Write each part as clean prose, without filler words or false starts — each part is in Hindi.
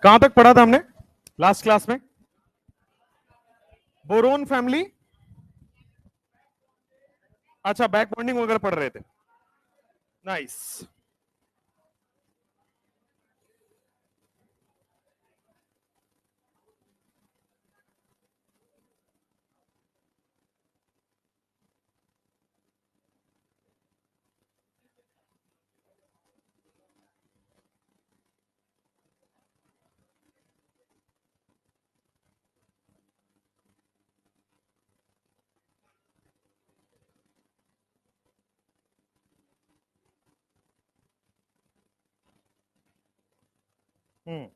कहां तक पढ़ा था हमने लास्ट क्लास में? बोरोन फैमिली, अच्छा बैक बॉन्डिंग वगैरह पढ़ रहे थे। नाइस। हम्म,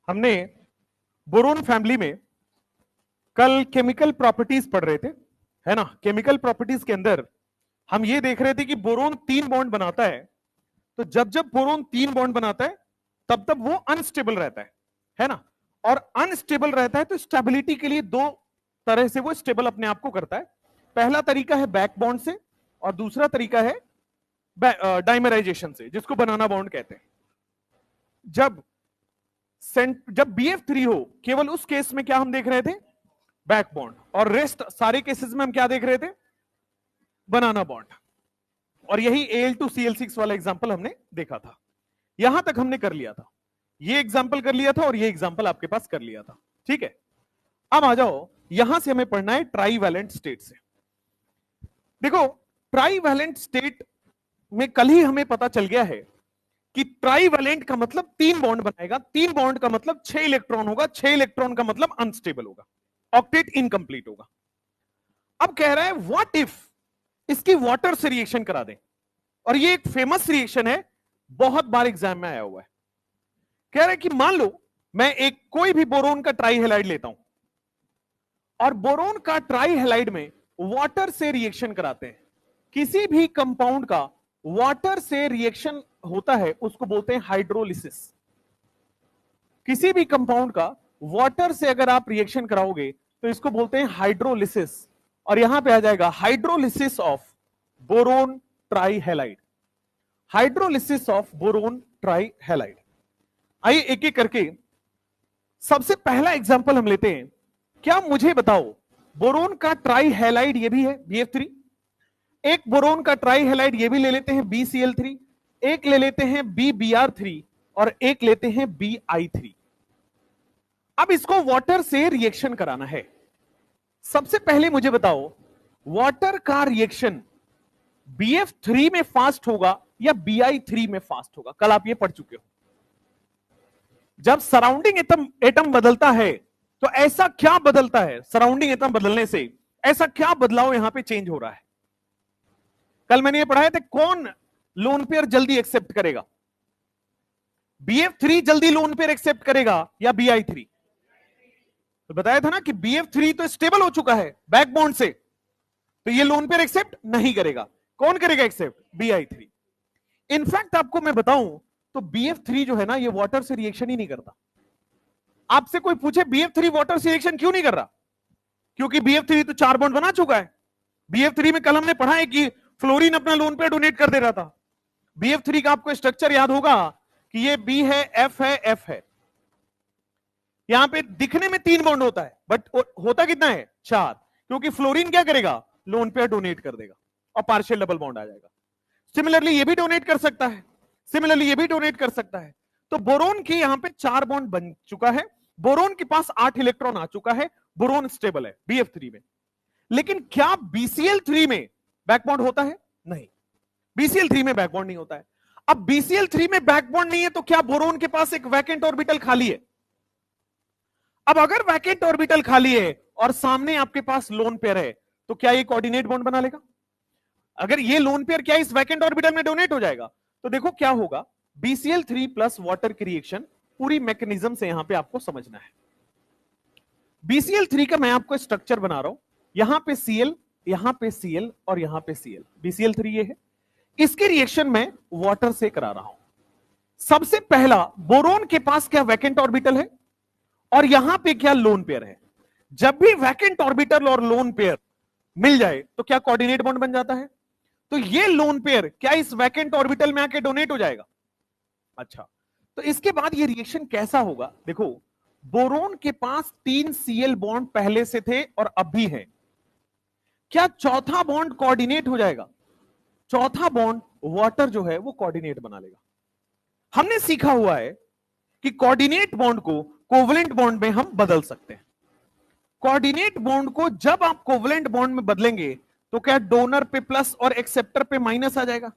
हमने बोरोन फैमिली में कल केमिकल प्रॉपर्टीज पढ़ रहे थे, है ना। केमिकल प्रॉपर्टीज के अंदर हम ये देख रहे थे कि बोरोन 3 बॉन्ड बनाता है, तो जब जब बोरोन 3 बॉन्ड बनाता है तब तब वो अनस्टेबल रहता है ना। और अनस्टेबल रहता है तो स्टेबिलिटी के लिए दो तरह से वो स्टेबल अपने आप को करता है। पहला तरीका है बैक बॉन्ड से और दूसरा तरीका है डाइमराइजेशन से, जिसको बनाना बॉन्ड कहते हैं। जब BF3 हो, केवल उस केस में क्या हम देख रहे थे? Back bond. और रेस्ट सारे केसेस में हम क्या देख रहे थे? बनाना बॉन्ड। और यही Al2Cl6 वाला एग्जांपल हमने देखा था। यहां तक हमने कर लिया था, ये एग्जांपल कर लिया था और ये एग्जांपल आपके पास कर लिया था, ठीक है। अब आ जाओ, यहां से हमें पढ़ना है ट्राईवैलेंट स्टेट से। देखो, ट्राईवैलेंट स्टेट में कल ही हमें पता चल गया है कि ट्राईवैलेंट का मतलब 3 बॉन्ड बनाएगा, 3 बॉन्ड का मतलब 6 इलेक्ट्रॉन होगा, 6 इलेक्ट्रॉन का मतलब अनस्टेबल होगा, ऑक्टेट इनकंप्लीट होगा। अब कह रहा है व्हाट इफ इसकी वाटर से रिएक्शन करा दें, और ये एक फेमस रिएक्शन है, बहुत बार एग्जाम में आया हुआ है। कह रहा है कि मान लो मैं एक कोई भी बोरोन का ट्राईहेलाइड लेता हूं और बोरोन का ट्राईहेलाइड में वाटर से रिएक्शन कराते हैं। किसी भी कंपाउंड का वाटर से रिएक्शन होता है उसको बोलते हैं हाइड्रोलिसिस। किसी भी कंपाउंड का वाटर से अगर आप रिएक्शन कराओगे तो इसको बोलते हैं हाइड्रोलिसिस। और यहां पे आ जाएगा hydrolysis of boron trihalide, hydrolysis of boron trihalide. आइए एक एक करके सबसे पहला एग्जांपल हम लेते हैं। क्या मुझे बताओ, बोरोन का ट्राईहेलाइड ये भी है BF3, एक बोरोन का ट्राईहेलाइड ये भी ले लेते हैं BCl3, एक ले लेते हैं BBr3 और एक लेते हैं BI3। अब इसको वाटर से रिएक्शन कराना है। सबसे पहले मुझे बताओ, वाटर का रिएक्शन BF3 में फास्ट होगा या BI3 में फास्ट होगा? कल आप ये पढ़ चुके हो। जब सराउंडिंग एटम बदलता है तो ऐसा क्या बदलता है? सराउंडिंग एटम बदलने से ऐसा क्या बदलाव यहां पे चेंज हो रहा है? कल मैंने ये पढ़ाया था, कौन लोन पेयर जल्दी एक्सेप्ट करेगा? BF3 जल्दी लोन पेयर एक्सेप्ट करेगा या BI3? तो बताया था ना कि BF3 तो स्टेबल हो चुका है बैक बॉन्ड से, तो ये लोन पेयर एक्सेप्ट नहीं करेगा। कौन करेगा एक्सेप्ट? BI3। इनफैक्ट आपको मैं बताऊं तो BF3 जो है ना, ये वाटर से रिएक्शन ही नहीं करता। आपसे कोई पूछे BF3 वाटर से रिएक्शन क्यों नहीं कर रहा? क्योंकि BF3 तो 4 बॉन्ड बना चुका है। BF3 में कल हमने पढ़ा है कि फ्लोरीन अपना लोन पेयर डोनेट कर दे रहा था। BF3 का आपको स्ट्रक्चर याद होगा कि ये B है, F है, F है। यहां पे दिखने में 3 बॉन्ड होता है, बट होता कितना है? 4। क्योंकि फ्लोरीन क्या करेगा? लोन पेयर डोनेट कर देगा और पार्शियल डबल बॉन्ड आ जाएगा। सिमिलरली ये भी डोनेट कर सकता है, सिमिलरली ये भी डोनेट कर सकता है। तो बोरोन के यहां पे 4 बॉन्ड बन चुका है, बोरोन के पास 8 इलेक्ट्रॉन आ चुका है, बोरोन स्टेबल है BF3 में। लेकिन क्या BCl3 में बैकबॉन्ड होता है? नहीं, BCl3 में बैकबॉन्ड नहीं होता है। अब BCl3 में बैकबॉन्ड नहीं है तो क्या बोरोन के पास एक वैकेंट ऑर्बिटल खाली है? अब अगर वैकेंट ऑर्बिटल खाली है और सामने आपके पास लोन पेयर है तो क्या ये कोऑर्डिनेट बॉन्ड बना लेगा? अगर ये लोन पेयर क्या इस वैकेंट ऑर्बिटल में डोनेट हो जाएगा? तो देखो क्या होगा, BCl3 प्लस वाटर की रिएक्शन पूरी मैकेनिज्म से यहां पे आपको समझना है। BCl3 का मैं आपको स्ट्रक्चर बना रहा हूं, यहां पे Cl, यहां पे Cl और यहां पे Cl। BCl3 ये है, इसकी रिएक्शन मैं वाटर से करा रहा हूं। सबसे पहला, बोरोन के पास क्या वैकेंट ऑर्बिटल है और यहां पे क्या लोन पेयर है। जब भी वैकेंट ऑर्बिटल और लोन पेयर मिल जाए तो क्या कोऑर्डिनेट बॉन्ड बन जाता है। तो ये लोन पेयर क्या इस वैकेंट ऑर्बिटल में आके डोनेट हो जाएगा। अच्छा, तो इसके बाद ये रिएक्शन कैसा होगा, देखो बोरोन के पास 3 Cl बॉन्ड पहले से थे और अब भी है। क्या चौथा बॉन्ड कोऑर्डिनेट हो जाएगा। चौथा बॉन्ड वाटर जो है वो कोऑर्डिनेट बना लेगा। हमने सीखा हुआ है कि कोऑर्डिनेट बॉन्ड को कोवलेंट बॉन्ड में हम बदल सकते हैं। कोऑर्डिनेट बॉन्ड को जब आप कोवलेंट बॉन्ड में बदलेंगे तो क्या डोनर पे प्लस और एक्सेप्टर पे माइनस आ जाएगा।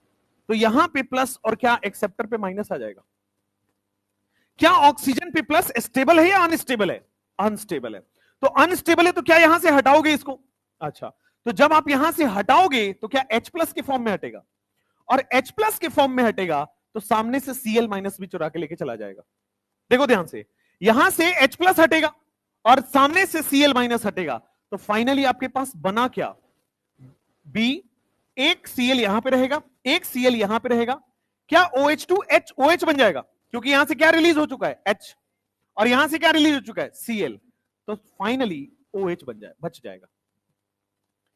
तो यहां पे प्लस और क्या एक्सेप्टर पे माइनस आ जाएगा। क्या ऑक्सीजन पे प्लस स्टेबल है या अनस्टेबल है। अनस्टेबल है। तो अनस्टेबल है तो क्या यहां से हटाओगे इसको। अच्छा, तो जब आप यहां से हटाओगे तो क्या H प्लस के फॉर्म में हटेगा, और H प्लस के फॉर्म में हटेगा तो सामने से Cl माइनस भी चुरा के लेके चला जाएगा। देखो ध्यान से, यहां से H प्लस हटेगा और सामने से Cl माइनस हटेगा, तो फाइनली आपके पास बना क्या, B, एक Cl यहां पे रहेगा, एक Cl यहां पे रहेगा। क्या OH2 OH बन जाएगा, क्योंकि यहां से क्या रिलीज हो चुका है H, और यहां से क्या रिलीज हो चुका है Cl, तो फाइनली OH बच जाएगा।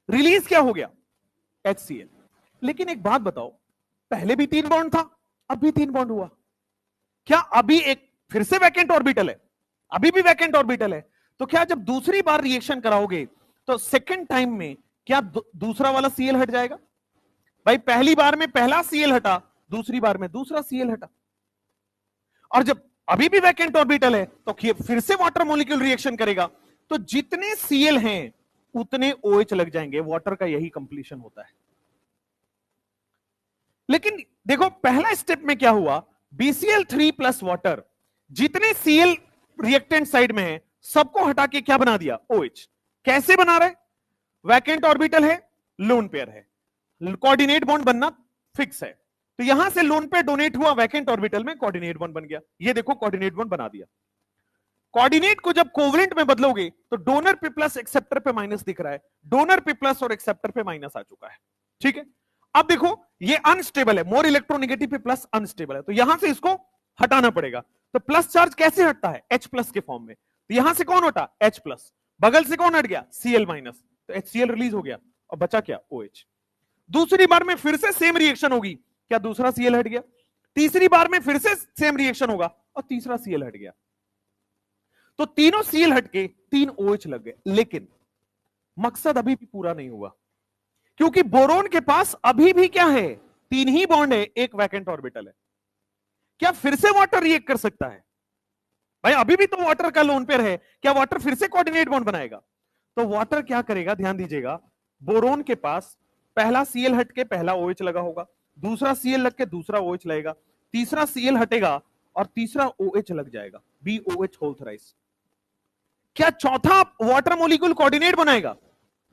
रिलीज क्या हो गया, HCl। लेकिन एक बात बताओ, पहले भी 3 बॉन्ड था, अब भी 3 बॉन्ड हुआ, क्या अभी एक फिर से वैकेंट ऑर्बिटल है, अभी भी वैकेंट ऑर्बिटल है, तो क्या जब दूसरी बार रिएक्शन कराओगे तो सेकंड टाइम में क्या दूसरा वाला Cl हट जाएगा। भाई पहली बार में पहला Cl हटा, दूसरी बार में दूसरा Cl हटा, और जब अभी भी वैकेंट ऑर्बिटल है तो फिर से वाटर मॉलिक्यूल रिएक्शन करेगा, तो जितने Cl हैं उतने OH लग जाएंगे। वाटर का यही कंप्लीशन होता है। लेकिन देखो पहला स्टेप में क्या हुआ, BCl3 प्लस वाटर, जितने Cl रिएक्टेंट साइड में है सबको हटा के क्या बना दिया, OH। कैसे बना रहे, वैकेंट ऑर्बिटल है, लोन पेयर है, कोऑर्डिनेट बॉन्ड बनना फिक्स है, तो यहां से लोन पेयर डोनेट हुआ वैकेंट ऑर्बिटल में, कोऑर्डिनेट बॉन्ड बन गया। ये देखो कोऑर्डिनेट बॉन्ड बना दिया। कोऑर्डिनेट को जब कोवलेंट में बदलोगे तो डोनर पे प्लस एक्सेप्टर पे माइनस दिख रहा है, डोनर पे प्लस और एक्सेप्टर पे माइनस आ चुका है। ठीक है, अब देखो ये अनस्टेबल है, मोर इलेक्ट्रोनेगेटिव पे प्लस अनस्टेबल है, तो यहां से इसको हटाना पड़ेगा। तो प्लस चार्ज कैसे हटता है, H प्लस के फॉर्म में, तो यहां से कौन हटा, H प्लस, बगल से कौन हट गया, Cl माइनस, तो HCl रिलीज हो गया और बचा क्या, OH। दूसरी बार में फिर से सेम रिएक्शन होगी, क्या दूसरा Cl हट गया, तीसरी बार में फिर से सेम रिएक्शन होगा और तीसरा Cl हट गया, तो तीनों Cl हटके 3 OH लग गए। लेकिन मकसद अभी भी पूरा नहीं हुआ, क्योंकि बोरोन के पास अभी भी क्या है, 3 ही बॉन्ड है, एक वैकेंट ऑर्बिटल है। क्या फिर से वाटर रिएक्ट कर सकता है, भाई अभी भी तो वाटर का लोन पेयर है, क्या वाटर फिर से कोऑर्डिनेट बॉन्ड बनाएगा। तो वाटर क्या करेगा, ध्यान दीजिएगा, बोरोन के पास पहला Cl हट के पहला OH लगा होगा, दूसरा Cl लग के दूसरा OH लगेगा, तीसरा Cl हटेगा और तीसरा OH लग जाएगा, BOH होल थ्राइस। क्या चौथा वाटर मॉलिक्यूल कोऑर्डिनेट बनाएगा,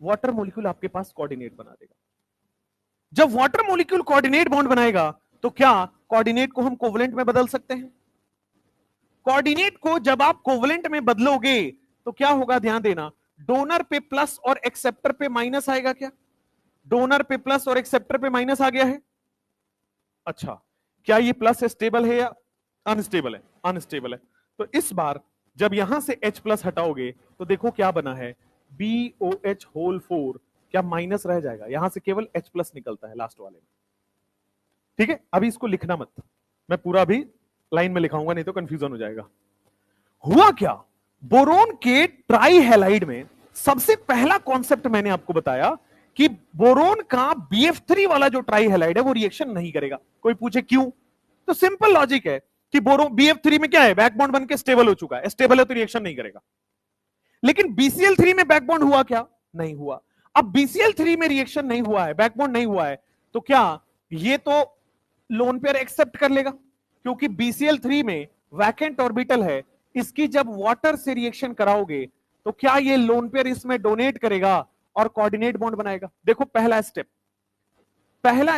वाटर मॉलिक्यूल आपके पास कोऑर्डिनेट बना देगा। जब वाटर मॉलिक्यूल कोऑर्डिनेट बॉन्ड बनाएगा तो क्या कोऑर्डिनेट को हम कोवलेंट में बदल सकते हैं। कोऑर्डिनेट को जब आप कोवलेंट में बदलोगे तो क्या होगा, ध्यान देना, डोनर पे प्लस और एक्सेप्टर पे माइनस आएगा। क्या डोनर पे प्लस और एक्सेप्टर पे माइनस आ गया है। अच्छा, क्या ये प्लस स्टेबल है या अनस्टेबल है, अनस्टेबल है। तो इस बार जब यहां से H प्लस हटाओगे तो देखो क्या बना है, BOH होल 4, क्या माइनस रह जाएगा, यहां से केवल H प्लस निकलता है लास्ट वाले में। ठीक है, अभी इसको लिखना मत, मैं पूरा भी लाइन में लिखाऊंगा, नहीं तो कंफ्यूजन हो जाएगा। हुआ क्या, बोरोन के ट्राई हैलाइड में सबसे पहला कॉन्सेप्ट मैंने आपको बताया कि बोरोन का BF3 वाला जो ट्राई हैलाइड है वो रिएक्शन नहीं करेगा। कोई पूछे क्यों, तो सिंपल लॉजिक है कि बोरोन BF3 में क्या है, बैक बॉन्ड बन के स्टेबल हो चुका है, स्टेबल है तो रिएक्शन नहीं करेगा। लेकिन BCl3 में बैक बॉन्ड हुआ क्या, नहीं हुआ। अब BCl3 में रिएक्शन नहीं हुआ है, बैक बॉन्ड नहीं हुआ है, तो क्या ये तो लोन पेयर एक्सेप्ट कर लेगा, क्योंकि BCl3 में वैकेंट ऑर्बिटल है, इसकी जब वाटर से रिएक्शन कराओगे तो क्या ये लोन पेयर इसमें डोनेट करेगा और कोऑर्डिनेट बॉन्ड बनाएगा। देखो पहला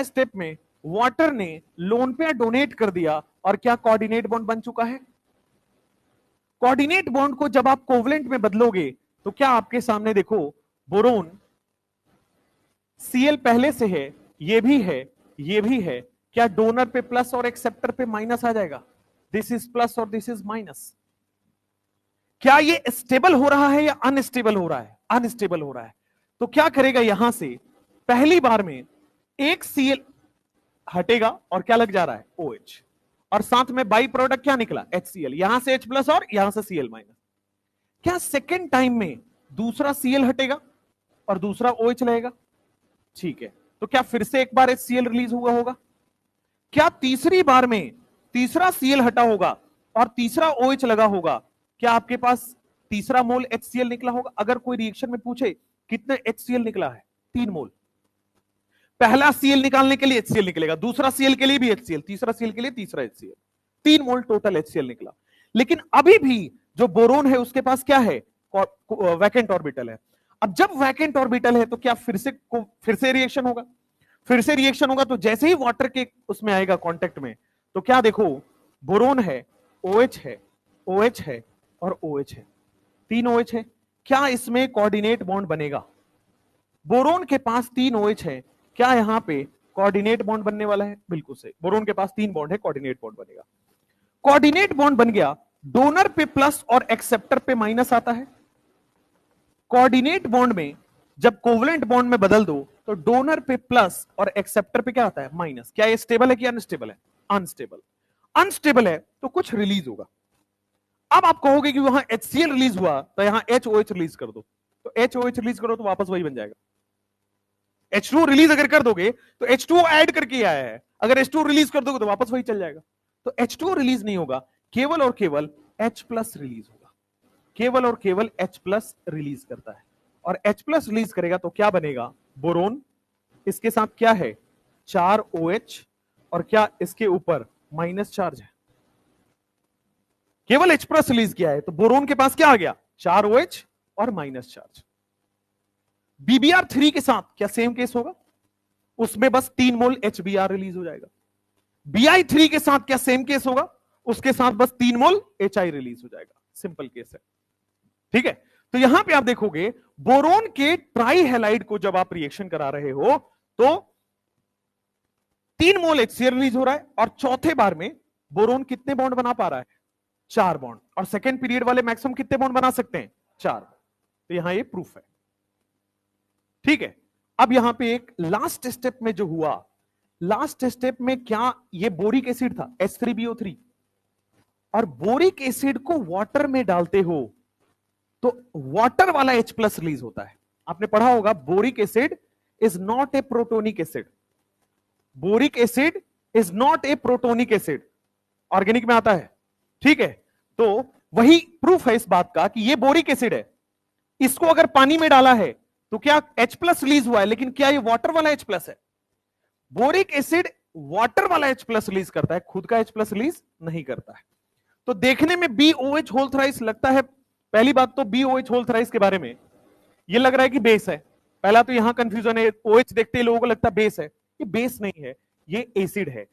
स्टेप में वाटर ने लोन पेयर डोनेट कर दिया और क्या कोऑर्डिनेट बॉन्ड बन चुका है। कोऑर्डिनेट बॉन्ड को जब आप कोवलेंट में बदलोगे तो क्या आपके सामने देखो, बोरोन Cl पहले से है, ये भी है, ये भी है, क्या डोनर पे प्लस और एक्सेप्टर पे माइनस आ जाएगा। दिस इज प्लस और दिस इज माइनस। क्या ये स्टेबल हो रहा है या अनस्टेबल हो रहा है। अनस्टेबल हो रहा है। तो क्या करेगा, यहां से पहली बार में एक Cl हटेगा और क्या लग जा रहा है OH, और साथ में बाई प्रोडक्ट क्या निकला HCl, यहां से H प्लस और यहां से Cl माइनस। क्या सेकेंड टाइम में दूसरा Cl हटेगा और दूसरा OH लगेगा। ठीक है, तो क्या फिर से एक बार HCl रिलीज हुआ होगा। क्या तीसरी बार में तीसरा Cl हटा होगा और तीसरा OH लगा होगा, क्या आपके पास तीसरा मोल HCl निकला होगा। अगर कोई रिएक्शन में पूछे कितने HCl निकला है, 3 मोल। पहला Cl निकालने के लिए HCl निकलेगा, दूसरा Cl के लिए भी HCl, तीसरा Cl के लिए तीसरा HCl, 3 मोल टोटल HCl निकला। लेकिन अभी भी जो बोरोन है उसके पास क्या है, वैकेंट ऑर्बिटल है। अब जब वैकेंट ऑर्बिटल है तो क्या फिर से रिएक्शन होगा। फिर से रिएक्शन होगा तो जैसे ही वाटर के उसमें आएगा कांटेक्ट में, तो क्या देखो, बोरोन है, OH है, OH है और OH है, 3 OH है। क्या इसमें कोऑर्डिनेट बॉन्ड बनेगा। बोरोन के पास 3 OH है, क्या यहां पे कोऑर्डिनेट बॉन्ड बनने वाला है। बिल्कुल सही, बोरोन के पास 3 बॉन्ड है, कोऑर्डिनेट बॉन्ड बनेगा। कोऑर्डिनेट बॉन्ड बन गया, डोनर पे प्लस और एक्सेप्टर पे माइनस आता है। कोऑर्डिनेट बॉन्ड में जब कोवलेंट बॉन्ड में बदल दो तो डोनर पे प्लस और एक्सेप्टर पे क्या आता है माइनस। क्या ये स्टेबल है कि अनस्टेबल है। अनस्टेबल। अनस्टेबल है तो कुछ रिलीज होगा। अब आप कहोगे कि वहां HCl रिलीज हुआ तो यहां HOH रिलीज कर दो, तो HOH रिलीज करो तो वापस वही बन जाएगा। H2 रिलीज अगर कर दोगे तो H2 ऐड करके आया है, अगर H2 रिलीज कर दोगे तो वापस वही चल जाएगा। तो H2 रिलीज नहीं होगा, केवल और केवल H प्लस रिलीज होगा, केवल और केवल H प्लस रिलीज करता है। और H प्लस रिलीज करेगा तो क्या बनेगा, बोरोन, इसके साथ क्या है 4 OH, और क्या इसके ऊपर माइनस चार्ज है। केवल H प्लस रिलीज किया है तो बोरोन के पास क्या आ गया 4 OH और माइनस चार्ज। BBr3 के साथ क्या सेम केस होगा, उसमें बस 3 मोल HBr रिलीज हो जाएगा। Bi3 के साथ क्या सेम केस होगा, उसके साथ बस 3 मोल HI रिलीज हो जाएगा। सिंपल केस है, ठीक है। तो यहां पे आप देखोगे बोरोन के ट्राई हैलाइड को जब आप रिएक्शन करा रहे हो तो 3 मोल HCl रिलीज हो रहा है, और चौथे बार में बोरोन कितने बॉन्ड बना पा रहा है 4 बॉन्ड, और सेकेंड पीरियड वाले मैक्सिमम कितने बॉन्ड बना सकते हैं 4। तो यहां ये प्रूफ है, ठीक है। अब यहां पे एक लास्ट स्टेप में जो हुआ, लास्ट स्टेप में क्या ये बोरिक एसिड था H3BO3, और बोरिक एसिड को वाटर में डालते हो तो वाटर वाला H प्लस रिलीज होता है। आपने पढ़ा होगा boric acid is not a protonic acid, boric acid is not a protonic acid, organic में आता है, ठीक है। तो वही प्रूफ है इस बात का कि ये बोरिक एसिड है, इसको अगर पानी में डाला है तो क्या H प्लस रिलीज हुआ है, लेकिन क्या ये वाटर वाला H प्लस है। बोरिक एसिड वाटर वाला H प्लस रिलीज करता है, खुद का H प्लस रिलीज नहीं करता है। तो देखने में BOH होल थ्राइस लगता है, पहली बात तो BOH होल थ्राइस के बारे में ये लग रहा है कि बेस है। पहला तो यहां कंफ्यूजन है, OH देखते ही लोगों को लगता है बेस है, ये बेस नहीं है, ये एसिड है,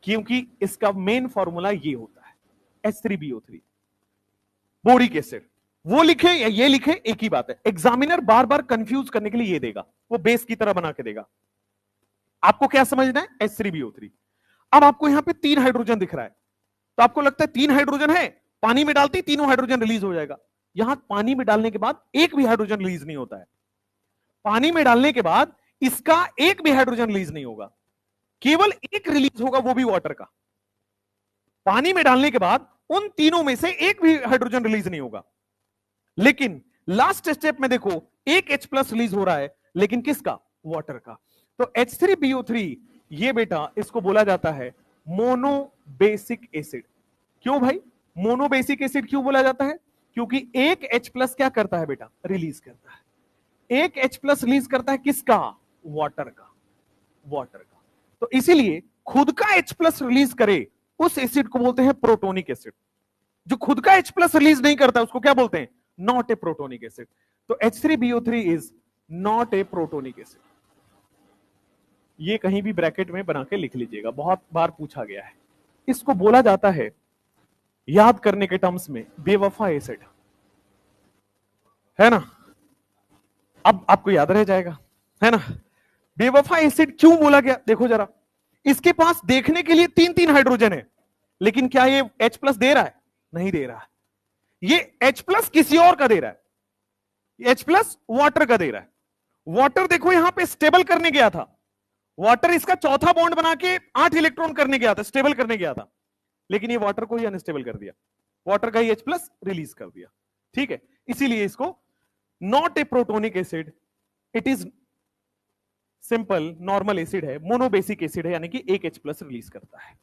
क्योंकि इसका मेन फॉर्मूला ये होता है H3BO3, बोरिक एसिड। वो लिखे या ये लिखे एक ही बात है, एग्जामिनर बार बार कंफ्यूज करने के लिए ये देगा, वो बेस की तरह बना के देगा। आपको क्या समझना है H3BO3। अब आपको यहां पे 3 हाइड्रोजन दिख रहा है, तो आपको लगता है 3 हाइड्रोजन है, पानी में डालते ही तीनों हाइड्रोजन रिलीज हो जाएगा। यहां पानी में डालने के बाद एक भी हाइड्रोजन रिलीज नहीं होता है, पानी में डालने के बाद इसका एक भी हाइड्रोजन रिलीज नहीं होगा, केवल एक रिलीज होगा, वो भी वाटर का। पानी में डालने के बाद उन तीनों में से एक भी हाइड्रोजन रिलीज नहीं होगा, लेकिन लास्ट स्टेप में देखो एक H प्लस रिलीज हो रहा है, लेकिन किसका, वाटर का। तो H3BO3 ये बेटा इसको बोला जाता है मोनोबेसिक एसिड। क्यों भाई मोनोबेसिक एसिड क्यों बोला जाता है, क्योंकि एक H प्लस क्या करता है बेटा, रिलीज करता है। एक H प्लस रिलीज करता है किसका, वाटर का, वाटर का। तो इसीलिए खुद का H प्लस रिलीज करे उस एसिड को बोलते हैं प्रोटोनिक एसिड। जो खुद का H प्लस रिलीज नहीं करता उसको क्या बोलते हैं, नॉट ए प्रोटोनिक एसिड। तो H3BO3 is not a protonic acid. ये कहीं भी ब्रैकेट में बना के लिख लीजिएगा, बहुत बार पूछा गया है। इसको बोला जाता है याद करने के टर्म्स में बेवफा एसिड, है ना। अब आपको याद रह जाएगा, है ना। बेवफा एसिड क्यों बोला गया, देखो जरा, इसके पास देखने के लिए तीन तीन हाइड्रोजन है, लेकिन क्या ये H प्लस दे रहा है, नहीं दे रहा है। ये H प्लस किसी और का दे रहा है, H प्लस वाटर का दे रहा है। वाटर देखो यहां पे स्टेबल करने गया था, वाटर इसका चौथा बॉन्ड बना के 8 इलेक्ट्रॉन करने गया था, स्टेबल करने गया था, लेकिन ये वाटर को ही अनस्टेबल कर दिया, वाटर का ही H प्लस रिलीज कर दिया, ठीक है। इसीलिए इसको not a protonic acid, it is simple normal acid है, मोनोबेसिक एसिड है, यानी कि एक H प्लस रिलीज करता है।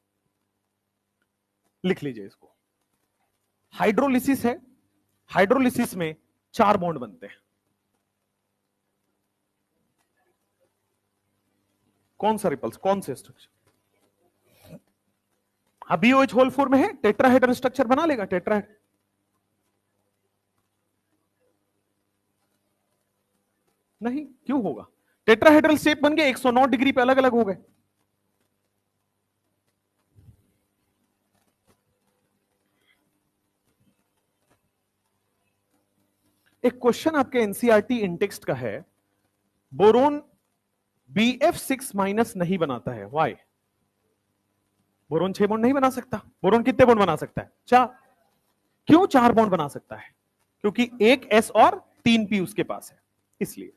लिख लीजिए इसको। हाइड्रोलिसिस है, हाइड्रोलिसिस में 4 बॉन्ड बनते हैं। कौन सा रिपल्स, कौन से स्ट्रक्चर, अभी OH होल 4 में है, टेट्राहेड्रल स्ट्रक्चर बना लेगा, टेट्राहेड्रल। नहीं, क्यों होगा, टेट्राहेड्रल शेप बन गया, 109 डिग्री पे अलग अलग हो गए। एक क्वेश्चन आपके एनसीईआरटी इंटेक्स्ट का है, बोरोन BF6 माइनस नहीं बनाता है, वाई। बोरोन 6 बॉन्ड नहीं बना सकता, बोरोन कितने बॉन्ड बना सकता है, 4। क्यों 4 बॉन्ड बना सकता है, क्योंकि एक S और 3 P उसके पास है, इसलिए।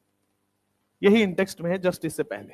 यही इंटेक्स्ट में है जस्ट इससे पहले।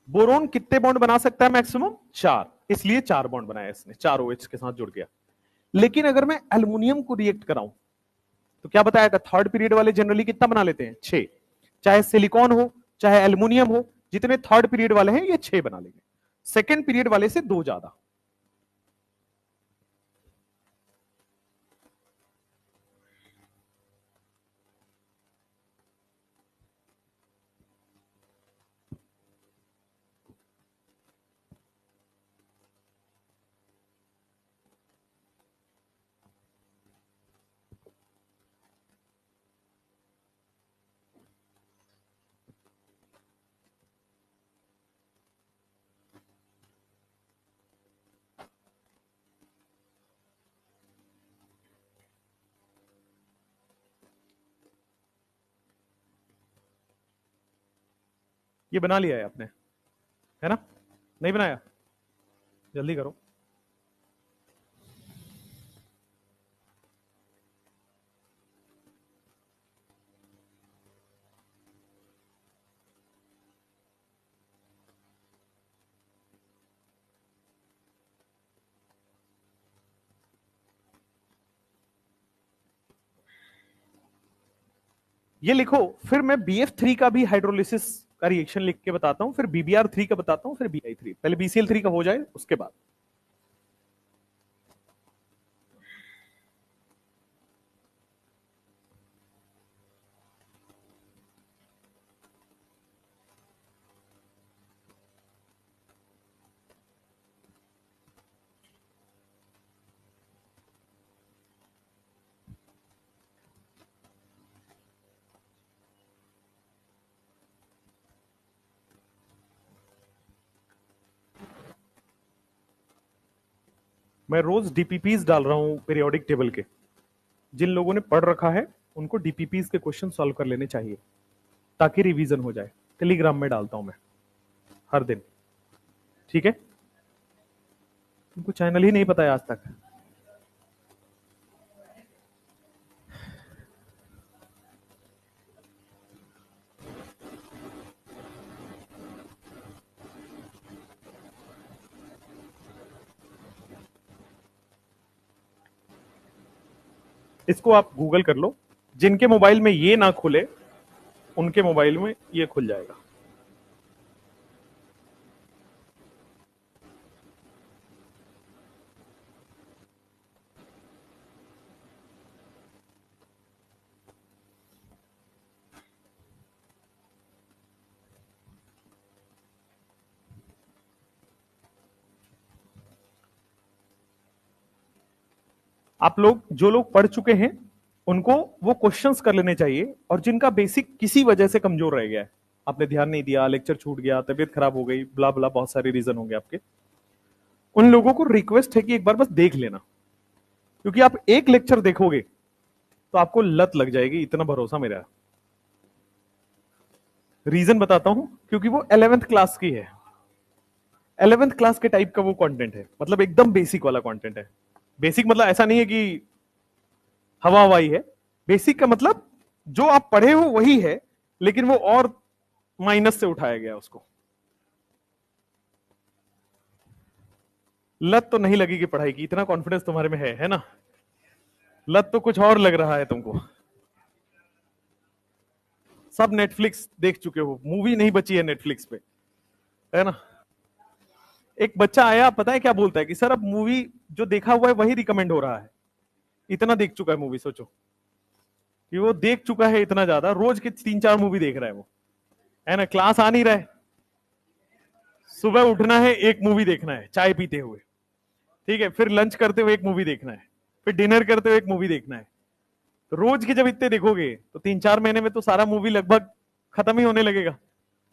बोरोन कितने बॉन्ड बना सकता है मैक्सिमम, 4, इसलिए 4 बॉन्ड बनाया इसने, 4 OH के साथ जुड़ गया। लेकिन अगर मैं एल्युमिनियम को रिएक्ट कराऊं तो क्या बताया, थर्ड पीरियड वाले जनरली कितना बना लेते हैं, 6। चाहे सिलिकॉन हो चाहे एल्युमिनियम हो, जितने थर्ड पीरियड वाले हैं ये 6 बना लेंगे, सेकेंड पीरियड वाले से 2 ज्यादा। ये बना लिया है आपने, है ना, नहीं बनाया, जल्दी करो। ये लिखो, फिर मैं BF3 का भी हाइड्रोलिसिस का रिएक्शन लिख के बताता हूं, फिर BBr3 का बताता हूं, फिर Bi3, पहले BCl3 का हो जाए उसके बाद। मैं रोज डीपीपीज डाल रहा हूं पीरियोडिक टेबल के, जिन लोगों ने पढ़ रखा है उनको डीपीपीज के क्वेश्चन सॉल्व कर लेने चाहिए, ताकि रिवीजन हो जाए। टेलीग्राम में डालता हूं मैं हर दिन, ठीक है। तुमको चैनल ही नहीं पता है आज तक। इसको आप गूगल कर लो, जिनके मोबाइल में ये ना खुले उनके मोबाइल में ये खुल जाएगा। आप लोग जो लोग पढ़ चुके हैं उनको वो क्वेश्चंस कर लेने चाहिए, और जिनका बेसिक किसी वजह से कमजोर रह गया है, आपने ध्यान नहीं दिया, लेक्चर छूट गया, तबीयत खराब हो गई, ब्ला ब्ला, बहुत सारे रीजन होंगे आपके, उन लोगों को रिक्वेस्ट है कि एक बार बस देख लेना, क्योंकि आप एक लेक्चर देखोगे तो आपको लत लग जाएगी, इतना भरोसा मेरा। रीजन बताता हूं, क्योंकि वो 11th क्लास की है, 11th क्लास के टाइप का वो कंटेंट है, मतलब एकदम बेसिक वाला कंटेंट है। बेसिक मतलब ऐसा नहीं है कि हवा हवाई है, बेसिक का मतलब जो आप पढ़े हो वही है, लेकिन वो और माइनस से उठाया गया उसको। लत तो नहीं लगेगी पढ़ाई की, इतना कॉन्फिडेंस तुम्हारे में है ना? लत तो कुछ और लग रहा है तुमको। सब नेटफ्लिक्स देख चुके हो, मूवी नहीं बची है नेटफ्लिक्स पे, है ना? एक बच्चा आया, पता है क्या बोलता है कि सर अब मूवी जो देखा हुआ है वही रिकमेंड हो रहा है। इतना देख चुका है मूवी, सोचो कि वो देख चुका है इतना ज्यादा, रोज के 3-4 मूवी देख रहा है वो, है ना? क्लास आ नहीं रहा है, सुबह उठना है, एक मूवी देखना है चाय पीते हुए, ठीक है, फिर लंच करते हुए एक मूवी देखना है, फिर डिनर करते हुए एक मूवी देखना है। रोज के जब इतने देखोगे तो 3-4 महीने में तो सारा मूवी लगभग खत्म ही होने लगेगा,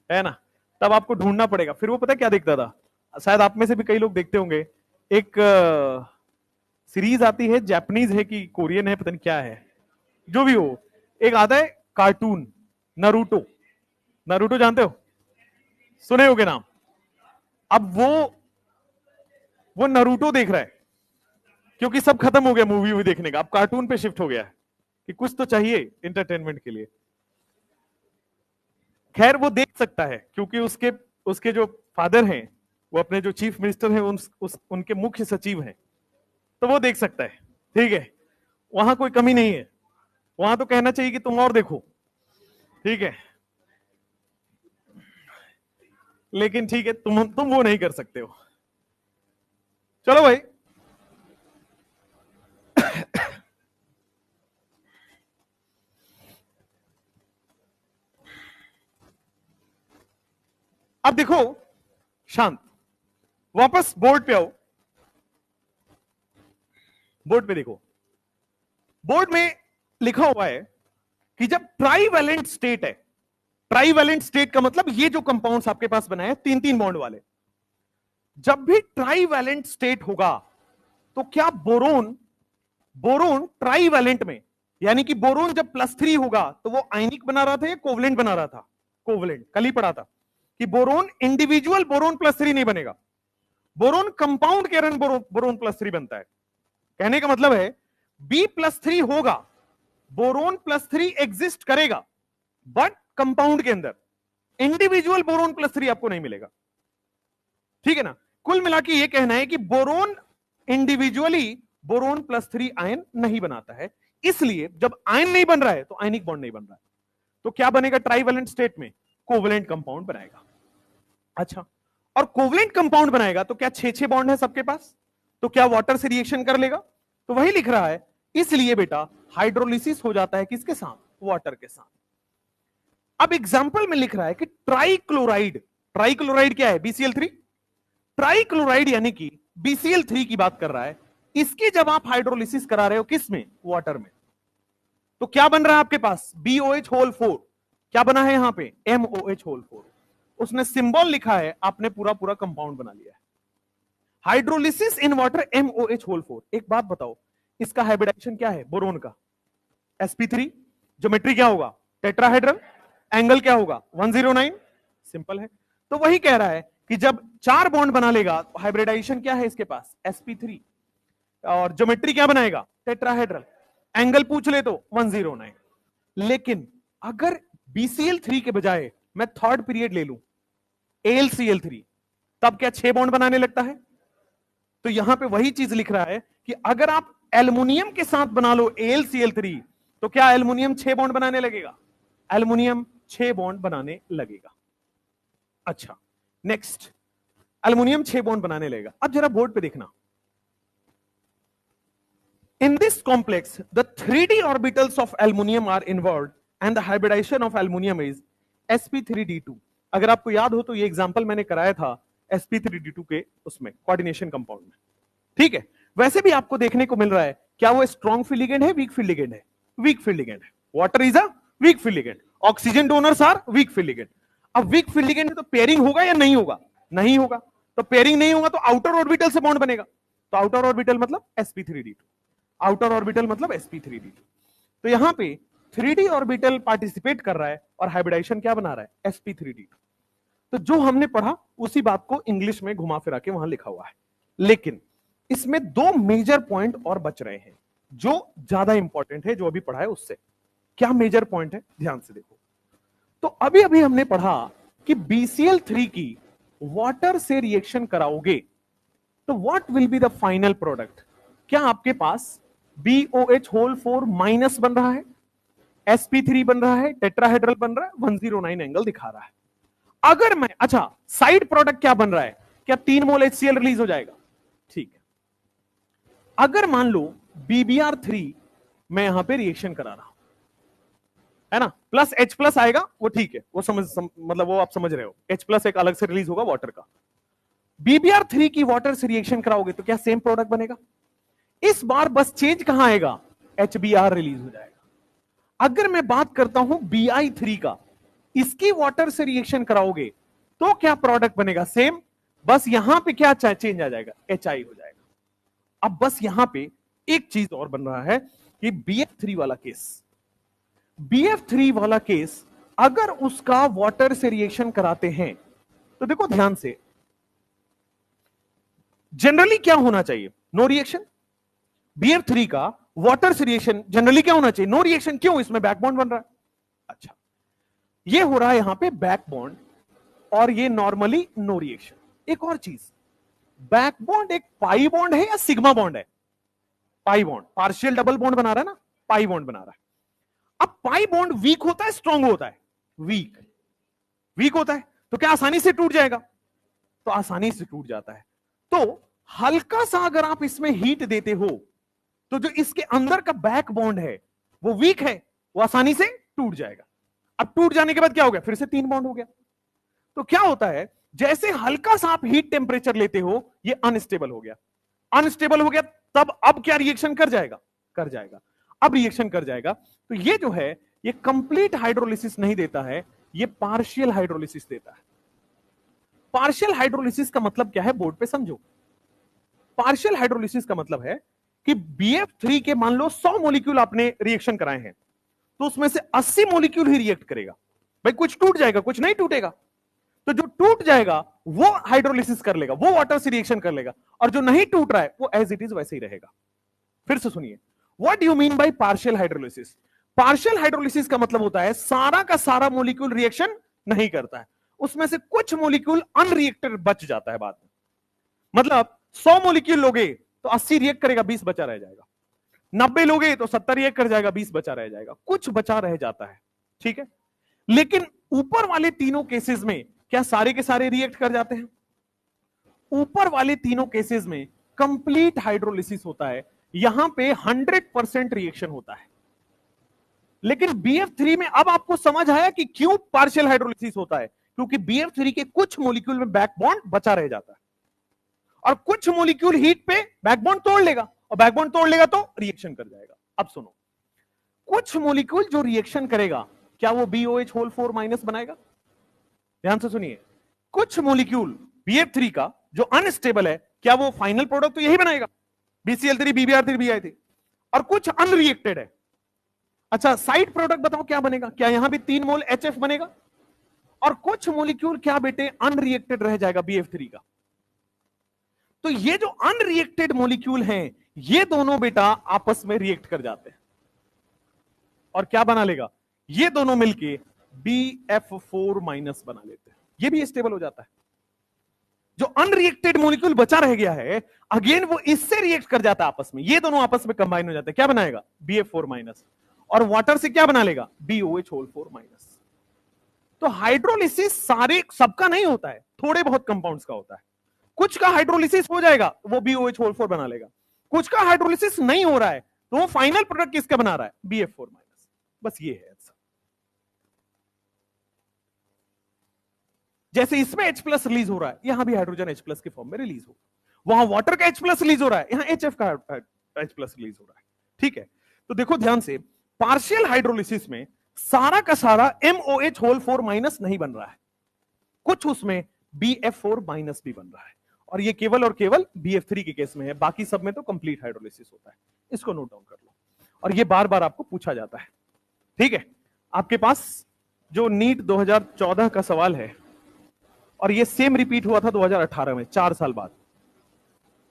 है ना? तब आपको ढूंढना पड़ेगा। फिर वो पता क्या देखता था, शायद आप में से भी कई लोग देखते होंगे, एक सीरीज आती है, जापानीज है कि कोरियन है, पता नहीं क्या है, जो भी हो, एक आता है कार्टून, नारुतो। नारुतो जानते हो, सुने होगे नाम। अब वो नारुतो देख रहा है, क्योंकि सब खत्म हो गया मूवी वूवी देखने का, अब कार्टून पे शिफ्ट हो गया है कि कुछ तो चाहिए एंटरटेनमेंट के लिए। खैर वो देख सकता है, क्योंकि उसके उसके जो फादर हैं, वो अपने जो चीफ मिनिस्टर हैं, उनके मुख्य सचिव हैं, तो वो देख सकता है, ठीक है, वहां कोई कमी नहीं है, वहां तो कहना चाहिए कि तुम और देखो, ठीक है, लेकिन ठीक है, तुम वो नहीं कर सकते हो। चलो भाई, अब देखो, शांत, वापस बोर्ड पे आओ, बोर्ड पे देखो, बोर्ड में लिखा हुआ है कि जब ट्राइवेलेंट स्टेट है, ट्राइवेलेंट स्टेट का मतलब ये जो कंपाउंड्स आपके पास बनाए 3-3 बॉन्ड वाले, जब भी ट्राइवेलेंट स्टेट होगा तो क्या बोरोन बोरोन ट्राइवेलेंट में, यानी कि बोरोन जब +3 होगा तो वो आयनिक बना रहा था या कोवलेंट बना रहा था? कोवलेंट। कल ही पढ़ा था कि बोरोन इंडिविजुअल बोरोन +3 नहीं बनेगा, बोरोन कंपाउंड के कारण बोरोन +3 बनता है। कहने का मतलब है B+3 होगा, बोरोन +3 एग्जिस्ट करेगा, बट कंपाउंड के अंदर इंडिविजुअल बोरोन +3 आपको नहीं मिलेगा, ठीक है ना? कुल मिला के ये कहना है कि बोरोन इंडिविजुअली बोरोन +3 आयन नहीं बनाता है, इसलिए जब आयन नहीं बन रहा है तो आयनिक बॉन्ड नहीं बन रहा है, तो क्या बनेगा ट्राइवेलेंट स्टेट में? कोवलेंट कंपाउंड बनाएगा। अच्छा, और कोवलेंट कंपाउंड बनाएगा तो क्या 6-6 बॉन्ड है सबके पास, तो क्या वाटर से रिएक्शन कर लेगा? तो वही लिख रहा है, इसलिए बेटा हाइड्रोलिसिस हो जाता है किसके साथ? वाटर के साथ। अब एग्जाम्पल में लिख रहा है कि ट्राइक्लोराइड, ट्राइक्लोराइड क्या है? BCl3। ट्राइक्लोराइड यानी कि BCl3 की बात कर रहा है, इसकी जब आप हाइड्रोलिसिस करा रहे हो किस में? वाटर में, तो क्या बन रहा है आपके पास? BOH4। क्या बना है यहां पे? MOH4। उसने सिंबल लिखा है, आपने पूरा पूरा कंपाउंड बना लिया है। Hydrolysis in water MOH4। एक बात बताओ, इसका हाइब्रिडाइजेशन क्या है बोरोन का? sp3। ज्योमेट्री क्या होगा? टेट्राहेड्रल। एंगल क्या होगा? 109। सिंपल है। तो वही कह रहा है कि जब 4 बॉन्ड बना लेगा, हाइब्रिडाइजेशन क्या है इसके पास? sp3। और ज्योमेट्री क्या बनाएगा? टेट्राहेड्रल। एंगल पूछ ले तो 109। लेकिन अगर BCl3 के बजाय मैं थर्ड पीरियड ले लूं AlCl3, तब क्या 6 बॉन्ड बनाने लगता है? तो यहां पे वही चीज लिख रहा है कि अगर आप एल्युमिनियम के साथ बना लो AlCl3, तो क्या एल्युमिनियम 6 बॉन्ड बनाने लगेगा? एल्युमिनियम 6 बॉन्ड बनाने लगेगा। अच्छा, नेक्स्ट, एल्युमिनियम 6 बॉन्ड बनाने लगेगा। अब जरा बोर्ड पे देखना, in this complex the 3d orbitals of aluminum are involved and the hybridization of aluminum is sp3d2। अगर आपको याद हो तो ये एग्जांपल मैंने कराया था sp3d2 के उसमें कोऑर्डिनेशन कंपाउंड में, ठीक है? वैसे भी आपको देखने को मिल रहा है, क्या वो स्ट्रॉन्ग फील्ड लिगेंड है, वीक फील्ड लिगेंड है? वीक फील्ड लिगेंड है। Water is a weak field ligand, oxygen donors are weak field ligand. अब वीक फील्ड लिगेंड तो पेयरिंग होगा या नहीं होगा? नहीं होगा। तो पेयरिंग नहीं होगा तो आउटर ऑर्बिटल से बॉन्ड बनेगा। तो आउटर ऑर्बिटल मतलब sp3d2, आउटर ऑर्बिटल मतलब sp3d2। तो यहां पे 3d ऑर्बिटल पार्टिसिपेट कर रहा है और हाइब्रिडाइजेशन क्या बना रहा है? sp3d2। तो जो हमने पढ़ा उसी बात को इंग्लिश में घुमा फिरा के वहां लिखा हुआ है, लेकिन इसमें दो मेजर पॉइंट और बच रहे हैं जो ज्यादा इंपॉर्टेंट है, जो अभी पढ़ा है उससे। क्या मेजर पॉइंट है, ध्यान से देखो। तो अभी अभी हमने पढ़ा कि BCl3 की वाटर से रिएक्शन कराओगे तो what will be the final product? क्या आपके पास BOH होल 4 माइनस बन रहा है, sp3 बन रहा है, टेट्राहेड्रल बन रहा है, 109 एंगल दिखा रहा है। अगर मैं, अच्छा साइड प्रोडक्ट क्या बन रहा है? क्या 3 मोल HCl रिलीज हो जाएगा? ठीक है। अगर मान लो BBr3 मैं यहां पे रिएक्शन करा रहा हूं, है ना, प्लस H प्लस आएगा, वो ठीक है, वो मतलब वो आप समझ रहे हो, H प्लस एक अलग से रिलीज होगा वाटर का। BBr3 की वाटर से रिएक्शन कराओगे तो क्या सेम प्रोडक्ट बनेगा? इस बार बस चेंज कहां आएगा? HBr रिलीज हो जाएगा। अगर मैं बात करता हूं Bi3 का, इसकी वाटर से रिएक्शन कराओगे तो क्या प्रोडक्ट बनेगा? सेम, बस यहां पे क्या चेंज आ जाएगा? HI हो जाएगा। अब बस यहां पे एक चीज और बन रहा है कि BF3 वाला केस, BF3 वाला केस अगर उसका वाटर से रिएक्शन कराते हैं तो देखो ध्यान से, जनरली क्या होना चाहिए? No reaction. BF3 का वाटर से रिएक्शन जनरली क्या होना चाहिए? No reaction. क्यों? इसमें बैक बॉन्ड बन रहा है। अच्छा, ये हो रहा है यहां पे बैक बॉन्ड, और ये नॉर्मली नो रिएक्शन। एक और चीज, बैक बॉन्ड एक पाई बॉन्ड है या सिग्मा बॉन्ड है? Pi bond, partial double bond बना रहा है ना, पाई बॉन्ड बना रहा है। अब पाई बॉन्ड वीक होता है स्ट्रांग होता है? वीक, वीक होता है। तो क्या आसानी से टूट जाएगा? तो आसानी से टूट जाता है। तो हल्का सा अगर आप इसमें हीट देते हो तो जो इसके अंदर का बैक बॉन्ड है वो वीक है, वो आसानी से टूट जाएगा। अब टूट जाने के बाद क्या हो गया? फिर से 3 बॉन्ड हो गया। तो क्या होता है, जैसे हल्का सा आप हीट टेम्परेचर लेते हो, ये अनस्टेबल हो गया। अनस्टेबल हो गया, तब अब क्या रिएक्शन कर जाएगा? कर जाएगा। अब रिएक्शन कर जाएगा। तो ये जो है, ये कंप्लीट हाइड्रोलिसिस नहीं देता है, ये पार्शियल हाइड्रोलिसिस देता है। पार्शियल हाइड्रोलिसिस का मतलब क्या है, बोर्ड पे समझो। पार्शियल हाइड्रोलिसिस का मतलब है कि BF3 के मान लो 100 मॉलिक्यूल आपने रिएक्शन कराए हैं, तो उसमें से 80 मॉलिक्यूल ही रिएक्ट करेगा। भाई कुछ टूट जाएगा, कुछ नहीं टूटेगा। तो जो टूट जाएगा वो हाइड्रोलिसिस कर लेगा, वो वाटर से रिएक्शन कर लेगा, और जो नहीं टूट रहा है वो एज इट इज वैसे ही रहेगा। फिर से सुनिए, what do you mean by partial hydrolysis? Partial hydrolysis का मतलब होता है सारा का सारा मॉलिक्यूल रिएक्शन नहीं करता है, उसमें से कुछ मॉलिक्यूल अनरिएक्टेड बच जाता है बाद में। मतलब 100 मॉलिक्यूल लोगे तो 80 रिएक्ट करेगा, 20 बचा रह जाएगा। 90 लोगे तो 70 रिएक्ट कर जाएगा, 20 बचा रह जाएगा, कुछ बचा रह जाता है। ठीक है, लेकिन ऊपर वाले तीनों केसेस में क्या सारे के सारे रिएक्ट कर जाते हैं? ऊपर वाले तीनों केसेस में कंप्लीट हाइड्रोलिसिस होता है, यहां पे 100% रिएक्शन होता है। लेकिन BF3 में अब आपको समझ आया कि क्यों पार्शियल हाइड्रोलिसिस होता है? क्योंकि BF3 के कुछ मॉलिक्यूल में बैक बॉन्ड बचा रह जाता है, और कुछ मॉलिक्यूल हीट पे बैकबोन तोड़ लेगा, और बैकबोन तोड़ लेगा तो रिएक्शन कर जाएगा। अब सुनो, कुछ मॉलिक्यूल जो रिएक्शन करेगा, क्या वो BOH होल 4 माइनस बनाएगा? ध्यान से सुनिए, कुछ मॉलिक्यूल BF3 का जो अनस्टेबल है, क्या वो फाइनल प्रोडक्ट तो यही बनाएगा, BCl3 BBr3 BI3, और कुछ अनरिएक्टेड है। अच्छा, साइड प्रोडक्ट बताओ क्या बनेगा? क्या यहां भी 3 मोल HF बनेगा? और कुछ मॉलिक्यूल क्या बेटे अनरिएक्टेड रह जाएगा BF3 का। तो ये जो अनरिएक्टेड मॉलिक्यूल हैं, ये दोनों बेटा आपस में रिएक्ट कर जाते हैं, और क्या बना लेगा? ये दोनों मिलके BF4 माइनस बना लेते हैं, ये भी स्टेबल हो जाता है। जो अनरिएक्टेड मॉलिक्यूल बचा रह गया है, अगेन वो इससे रिएक्ट कर जाता है आपस में, ये दोनों आपस में कंबाइन हो जाते हैं, क्या बनाएगा? BF4 माइनस, और वाटर से क्या बना लेगा? BOH whole 4 minus. तो हाइड्रोलिसिस सारे सबका नहीं होता है, थोड़े बहुत कंपाउंड्स का होता है। कुछ का हाइड्रोलिसिस हो जाएगा, वो BOH होल 4 बना लेगा। कुछ का हाइड्रोलिसिस नहीं हो रहा है, तो वो फाइनल प्रोडक्ट किसका बना रहा है? BF4 minus. बस ये है। जैसे इसमें H प्लस रिलीज हो रहा है, यहां भी हाइड्रोजन H प्लस के फॉर्म में रिलीज हो। वहां वाटर का H प्लस रिलीज हो रहा है, यहां HF का H प्लस रिलीज हो रहा है। ठीक है, तो देखो ध्यान से, पार्शियल हाइड्रोलिसिस में सारा का सारा MOH होल 4 माइनस नहीं बन रहा है, कुछ उसमें BF4 माइनस भी बन रहा है, और ये केवल और केवल BF3 के केस में है, बाकी सब में तो कंप्लीट हाइड्रोलिसिस होता है। इसको नोट डाउन कर लो, और ये बार बार आपको पूछा जाता है। ठीक है, आपके पास जो नीट 2014 का सवाल है, और ये सेम रिपीट हुआ था 2018 में, 4 साल बाद,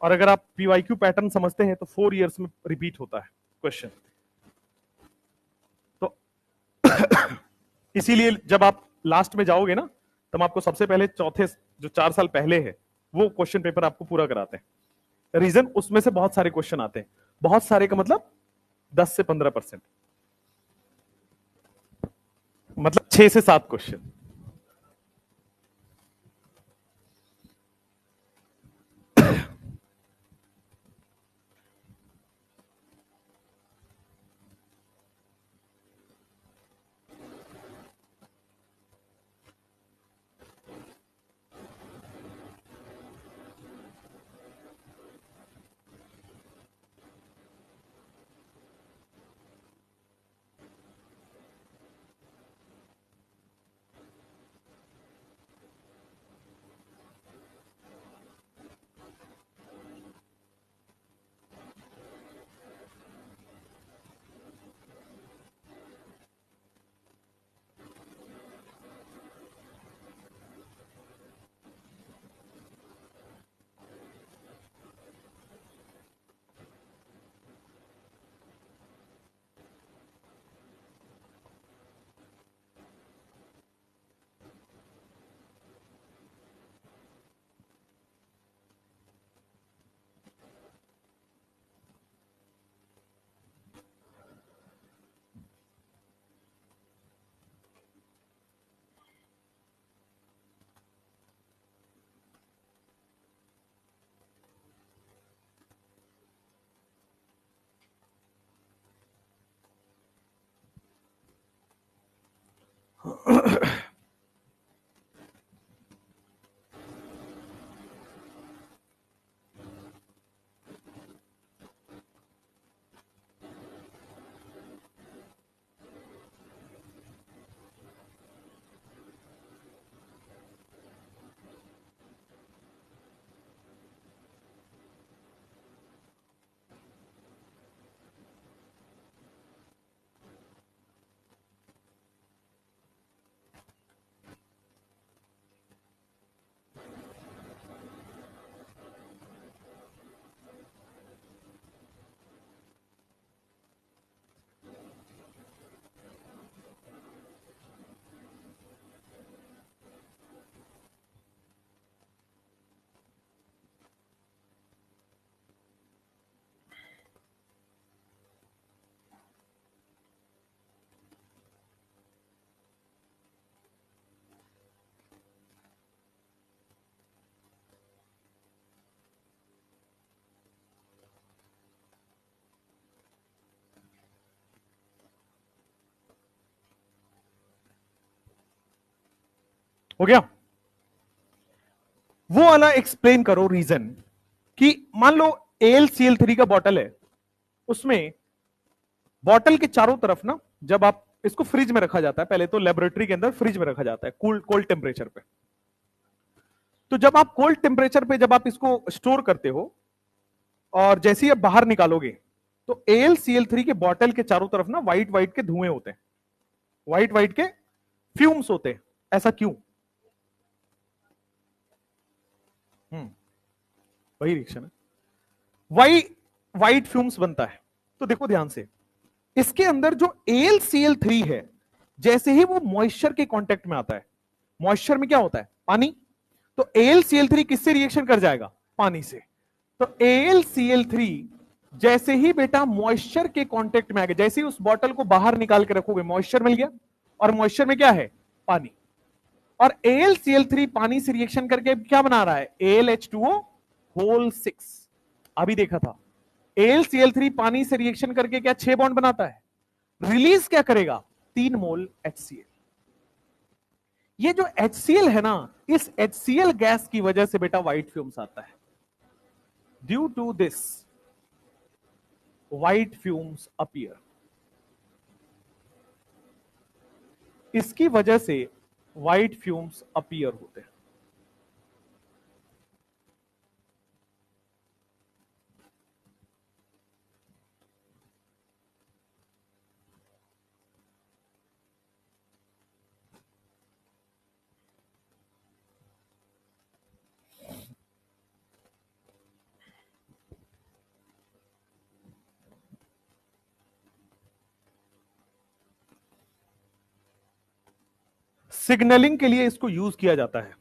और अगर आप PYQ पैटर्न समझते हैं तो 4 इयर्स में रिपीट होता है क्वेश्चन। तो इसीलिए जब आप लास्ट में जाओगे ना, तब आपको सबसे पहले चौथे जो 4 साल पहले है वो क्वेश्चन पेपर आपको पूरा कराते हैं। रीजन, उसमें से बहुत सारे क्वेश्चन आते हैं, बहुत सारे का मतलब 10 से 15%, मतलब 6 से 7 क्वेश्चन। हो गया? वो वाला एक्सप्लेन करो रीजन, कि मान लो AlCl3 का बॉटल है, उसमें बॉटल के चारों तरफ ना, जब आप इसको फ्रिज में रखा जाता है, पहले तो लेबोरेटरी के अंदर फ्रिज में रखा जाता है कोल्ड टेम्परेचर पे। तो जब आप कोल्ड टेम्परेचर पे जब आप इसको स्टोर करते हो, और जैसे ही आप बाहर निकालोगे, तो AlCl3 के बॉटल के चारों तरफ ना व्हाइट व्हाइट के धुएं होते हैं, व्हाइट व्हाइट के फ्यूम्स होते हैं। ऐसा क्यों? वही रिएक्शन है, वाई व्हाइट फ्यूम्स बनता है। तो देखो ध्यान से, इसके अंदर जो AlCl3 है, जैसे ही वो मॉइस्चर के कांटेक्ट में आता है, मॉइस्चर में क्या होता है? पानी। तो AlCl3 किससे रिएक्शन कर जाएगा? पानी से। तो AlCl3 जैसे ही बेटा मॉइस्चर के कांटेक्ट में आ गया, जैसे ही उस बॉटल को बाहर निकाल के रखोगे, मॉइस्चर मिल गया, और मॉइस्चर में क्या है? पानी। और AlCl3 पानी से रिएक्शन करके क्या बना रहा है? AlH2O whole 6। अभी देखा था, AlCl3 पानी से रिएक्शन करके क्या 6 बॉन्ड बनाता है? रिलीज क्या करेगा? 3 मोल HCl। ये जो HCl है ना, इस HCl गैस की वजह से बेटा व्हाइट फ्यूम्स आता है। Due to this white fumes appear, इसकी वजह से व्हाइट फ्यूम्स अपीयर होते हैं। सिग्नलिंग के लिए इसको यूज किया जाता है।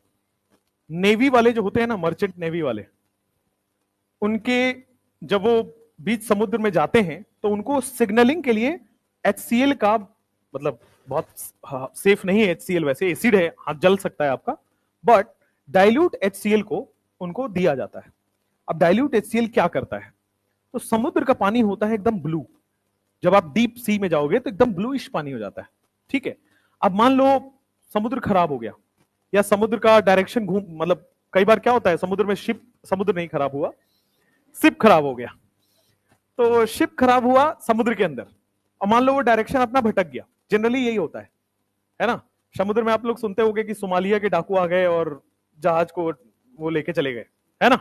नेवी वाले जो होते हैं ना, मर्चेंट नेवी वाले, उनके जब वो बीच समुद्र में जाते हैं तो उनको सिग्नलिंग के लिए HCl का, मतलब बहुत सेफ नहीं है HCl, वैसे एसिड है, हाथ जल सकता है आपका, बट डाइल्यूट HCl को उनको दिया जाता है। अब डाइल्यूट HCl क्या करता है, तो समुद्र का पानी होता है एकदम ब्लू, जब आप डीप सी में जाओगे तो एकदम ब्लूइश पानी हो जाता है, ठीक है। अब मान लो समुद्र खराब हो गया, या समुद्र का डायरेक्शन घूम, मतलब कई बार क्या होता है समुद्र में, समुद्र नहीं खराब हुआ, शिप खराब हो गया, तो शिप खराब हुआ समुद्र के अंदर, और मान लो वो डायरेक्शन अपना भटक गया, जनरली यही होता है ना। समुद्र में आप लोग सुनते होंगे कि सोमालिया के डाकू आ गए और जहाज को वो लेके चले गए, है ना।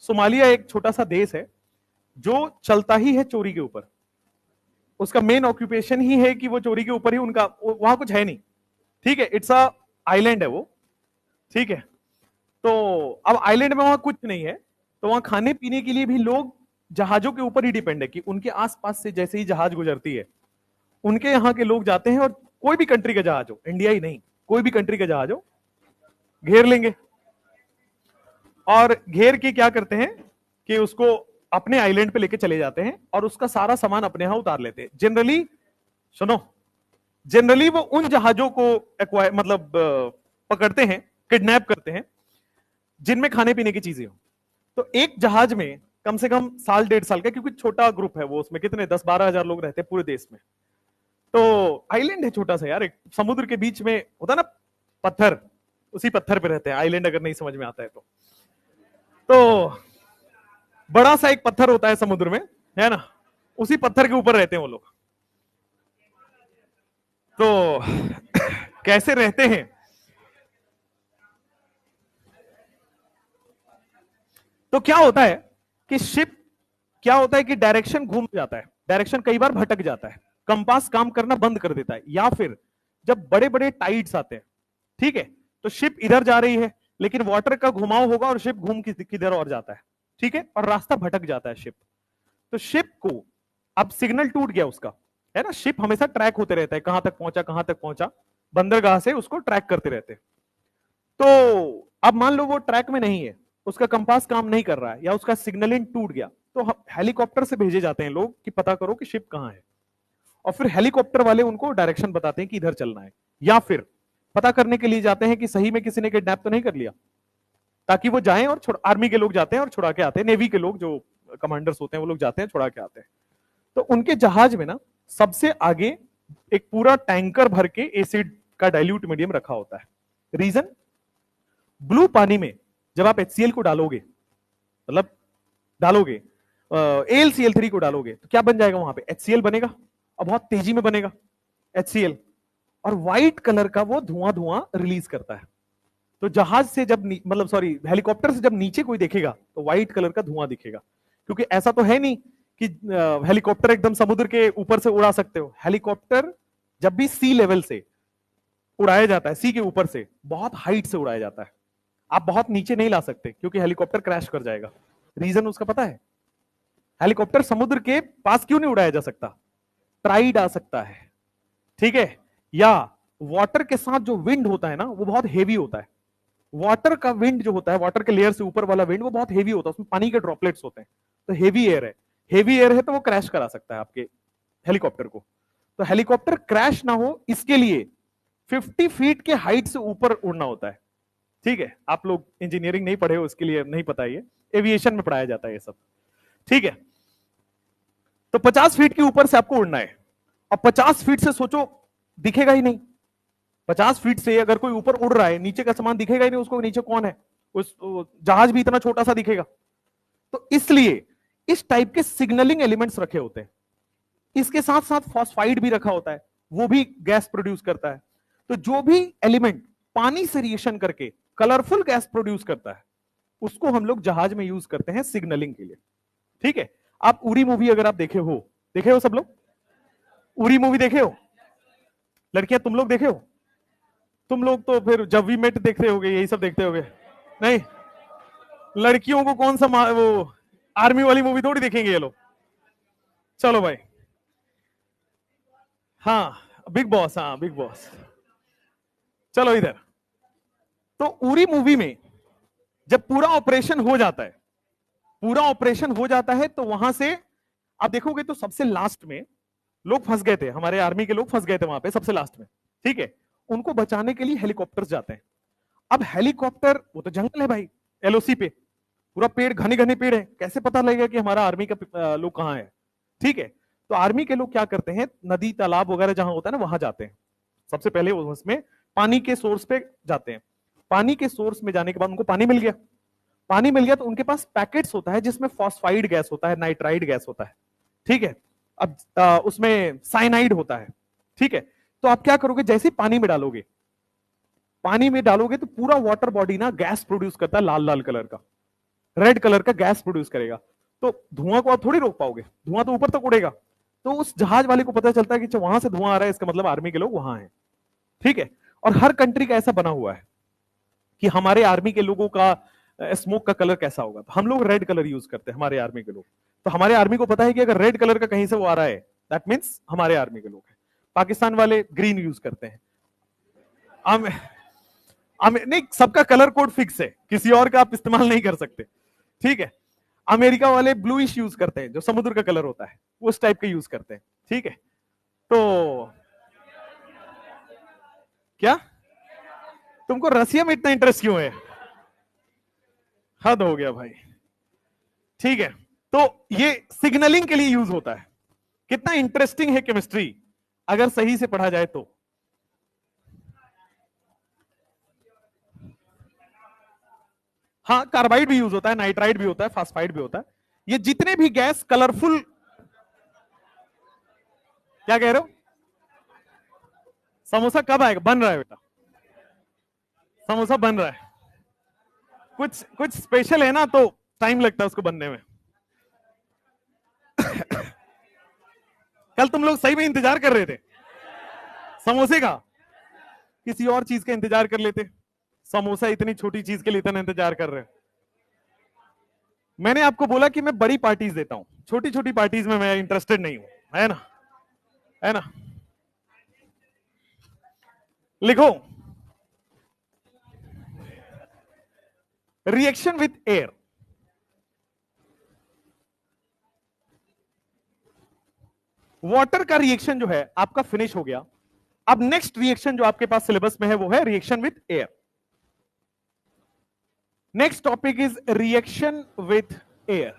सोमालिया एक छोटा सा देश है जो चलता ही है चोरी के ऊपर, उसका मेन ऑक्यूपेशन ही है कि वो चोरी के ऊपर ही उनका, वहां कुछ है नहीं, ठीक है, इट्स अ आइलैंड है वो, ठीक है। तो अब आइलैंड में वहां कुछ नहीं है, तो वहां खाने पीने के लिए भी लोग जहाजों के ऊपर ही डिपेंड है, कि उनके आसपास से जैसे ही जहाज गुजरती है उनके यहाँ के लोग जाते हैं, और कोई भी कंट्री का जहाज हो, इंडिया ही नहीं, कोई भी कंट्री का जहाज हो, घेर लेंगे, और घेर के क्या करते हैं कि उसको अपने आइलैंड पे लेके चले जाते हैं, और उसका सारा सामान अपने यहां उतार लेते हैं। जनरली सुनो, जनरली वो उन जहाजों को एक्वायर, मतलब पकड़ते हैं, किडनैप करते हैं, जिनमें खाने पीने की चीजें हो। तो एक जहाज में कम से कम साल 1.5 साल का, क्योंकि छोटा ग्रुप है वो, उसमें कितने 10-12 हजार लोग रहते हैं पूरे देश में, तो आइलैंड है छोटा सा यार, एक समुद्र के बीच में होता ना पत्थर, उसी पत्थर पे रहते हैं आइलैंड, अगर नहीं समझ में आता है तो बड़ा सा एक पत्थर होता है समुद्र में, है ना, उसी पत्थर के ऊपर रहते हैं वो लोग। तो कैसे रहते हैं, तो क्या होता है कि शिप, क्या होता है कि डायरेक्शन घूम जाता है, डायरेक्शन कई बार भटक जाता है, कंपास काम करना बंद कर देता है, या फिर जब बड़े बड़े टाइड्स आते हैं, ठीक है, तो शिप इधर जा रही है, लेकिन वाटर का घुमाव होगा और शिप घूम किधर और जाता है, ठीक है, और रास्ता भटक जाता है शिप। तो शिप को अब सिग्नल टूट गया उसका, है ना, शिप हमेशा ट्रैक होते रहता है, कहां तक पहुंचा, कहां तक पहुंचा, बंदरगाह से उसको ट्रैक करते रहते हैं। तो अब मान लो वो ट्रैक में नहीं है, उसका कंपास काम नहीं कर रहा है, या उसका सिग्नलिंग टूट गया, तो हेलीकॉप्टर से भेजे जाते हैं लोग कि पता करो कि शिप कहां है, और फिर हेलीकॉप्टर वाले उनको डायरेक्शन बताते हैं कि इधर चलना है, या फिर पता करने के लिए जाते हैं कि सही में किसी ने किडनैप तो नहीं कर लिया, ताकि वो जाएं, और आर्मी के लोग जाते हैं और छुड़ा के आते हैं, नेवी के लोग जो कमांडर्स होते हैं वो लोग जाते हैं, छुड़ा के आते हैं। तो उनके जहाज में ना सबसे आगे एक पूरा टैंकर भर के एसिड का डाइल्यूट मीडियम रखा होता है। रीजन, ब्लू पानी में जब आप HCl को डालोगे, मतलब डालोगे AlCl3 को डालोगे, तो क्या बन जाएगा वहां पे, HCl बनेगा, और बहुत तेजी में बनेगा HCl, और व्हाइट कलर का वो धुआं धुआं रिलीज करता है। तो जहाज से जब, मतलब सॉरी, हेलीकॉप्टर से जब नीचे कोई देखेगा तो व्हाइट कलर का धुआं दिखेगा, क्योंकि ऐसा तो है नहीं कि हेलीकॉप्टर एकदम समुद्र के ऊपर से उड़ा सकते हो। हेलीकॉप्टर जब भी सी लेवल से उड़ाया जाता है, सी के ऊपर से बहुत हाइट से उड़ाया जाता है, आप बहुत नीचे नहीं ला सकते, क्योंकि हेलीकॉप्टर क्रैश कर जाएगा। रीजन उसका पता है, हेलीकॉप्टर समुद्र के पास क्यों नहीं उड़ाया जा सकता, ट्राइड आ सकता है, ठीक है, या वाटर के साथ जो विंड होता है ना वो बहुत हेवी होता है, वाटर का विंड जो होता है, वाटर के लेयर से ऊपर वाला विंड वो बहुत हेवी होता है, उसमें पानी के ड्रॉपलेट्स होते हैं, तो हेवी एयर है, हेवी एयर है तो वो क्रैश करा सकता है आपके हेलीकॉप्टर को। तो हेलीकॉप्टर क्रैश ना हो इसके लिए 50 फीट के हाइट से ऊपर उड़ना होता है, ठीक है, आप लोग इंजीनियरिंग नहीं पढ़े हो इसके लिए नहीं पता, ये एविएशन में पढ़ाया जाता है ये सब, ठीक है। तो 50 फीट के ऊपर से आपको उड़ना है, और 50 फीट से सोचो दिखेगा ही नहीं, 50 फीट से अगर कोई ऊपर उड़ रहा है नीचे का सामान दिखेगा ही नहीं उसको, नीचे कौन है, उस जहाज भी इतना छोटा सा दिखेगा। तो इसलिए इस टाइप के सिग्नलिंग एलिमेंट्स रखे होते हैं। इसके साथ साथ फॉस्फाइड भी रखा होता है, वो भी गैस प्रोड्यूस करता है। तो जो भी एलिमेंट पानी से रिएक्शन करके कलरफुल गैस प्रोड्यूस करता है, उसको हम लोग जहाज में यूज करते हैं सिग्नलिंग के लिए। ठीक है, आप उरी मूवी अगर आप देखे हो सब लोग? उरी मूवी देखे हो? लड़कियां तुम लोग देखे हो? तुम लोग तो फिर जब वी मेट देखते होगे, यही सब देखते होगे। नहीं, लड़कियों को कौन सा वो आर्मी वाली मूवी थोड़ी देखेंगे ये लोग। चलो भाई, हाँ बिग बॉस, हाँ बिग बॉस। चलो इधर, तो उरी मूवी में जब पूरा ऑपरेशन हो जाता है, तो वहां से आप देखोगे तो सबसे लास्ट में लोग फंस गए थे, हमारे आर्मी के लोग फंस गए थे वहां पे सबसे लास्ट में। ठीक है, उनको बचाने के लिए हेलीकॉप्टर्स जाते हैं। अब हेलीकॉप्टर, वो तो जंगल है भाई, एलओसी पे पूरा पेड़, घने घने पेड़ है, कैसे पता लगेगा कि हमारा आर्मी का लोग कहां है? ठीक है, तो आर्मी के लोग क्या करते हैं, नदी तालाब वगैरह जहां होता है ना, वहां जाते हैं। सबसे पहले उसमें पानी के सोर्स पे जाते हैं। पानी के सोर्स में जाने के बाद उनको पानी मिल गया, तो उनके पास पैकेट्स होता है जिसमें फॉस्फाइड गैस होता है, नाइट्राइड गैस होता है। ठीक है, अब उसमें साइनाइड होता है। ठीक है, तो आप क्या करोगे, जैसे पानी में डालोगे तो पूरा वाटर बॉडी ना गैस प्रोड्यूस करता है, लाल लाल कलर का, रेड कलर का गैस प्रोड्यूस करेगा। तो धुआं को आप थोड़ी रोक पाओगे, धुआं तो ऊपर तक उड़ेगा। तो उस जहाज वाले को पता चलता है कि वहां से धुआं आ रहा है, इसका मतलब आर्मी के लोग वहां हैं। ठीक है, और हर कंट्री का ऐसा बना हुआ है कि हमारे आर्मी के लोगों का स्मोक का कलर कैसा होगा, तो हम लोग रेड कलर यूज करते हैं, हमारे आर्मी के लोग। तो हमारे आर्मी को पता है कि अगर रेड कलर का कहीं से वो आ रहा है, दैट मीन्स हमारे आर्मी के लोग हैं। पाकिस्तान वाले ग्रीन यूज करते हैं। नहीं, सबका कलर कोड फिक्स है, किसी और का आप इस्तेमाल नहीं कर सकते। ठीक है, अमेरिका वाले ब्लूइश यूज करते हैं, जो समुद्र का कलर होता है उस टाइप के यूज करते हैं। ठीक है, तो क्या तुमको रसिया में इतना इंटरेस्ट क्यों है? हद हो गया भाई। ठीक है, तो ये सिग्नलिंग के लिए यूज होता है। कितना इंटरेस्टिंग है केमिस्ट्री, अगर सही से पढ़ा जाए तो। हाँ, कार्बाइड भी यूज होता है, नाइट्राइड भी होता है, फास्फाइड भी होता है। ये जितने भी गैस कलरफुल, क्या कह रहे हो? समोसा कब आएगा? बन रहा है बेटा, समोसा बन रहा है। कुछ स्पेशल है ना, तो टाइम लगता है उसको बनने में। कल तुम लोग सही में इंतजार कर रहे थे समोसे का, किसी और चीज का इंतजार कर लेते। समोसा इतनी छोटी चीज के लिए इतना इंतजार कर रहे हैं। मैंने आपको बोला कि मैं बड़ी पार्टीज देता हूं, छोटी छोटी पार्टीज में मैं इंटरेस्टेड नहीं हूं, है ना? है ना? लिखो, रिएक्शन विथ एयर। वाटर का रिएक्शन जो है आपका फिनिश हो गया। अब नेक्स्ट रिएक्शन जो आपके पास सिलेबस में है वो है reaction with air. Next topic is reaction with air.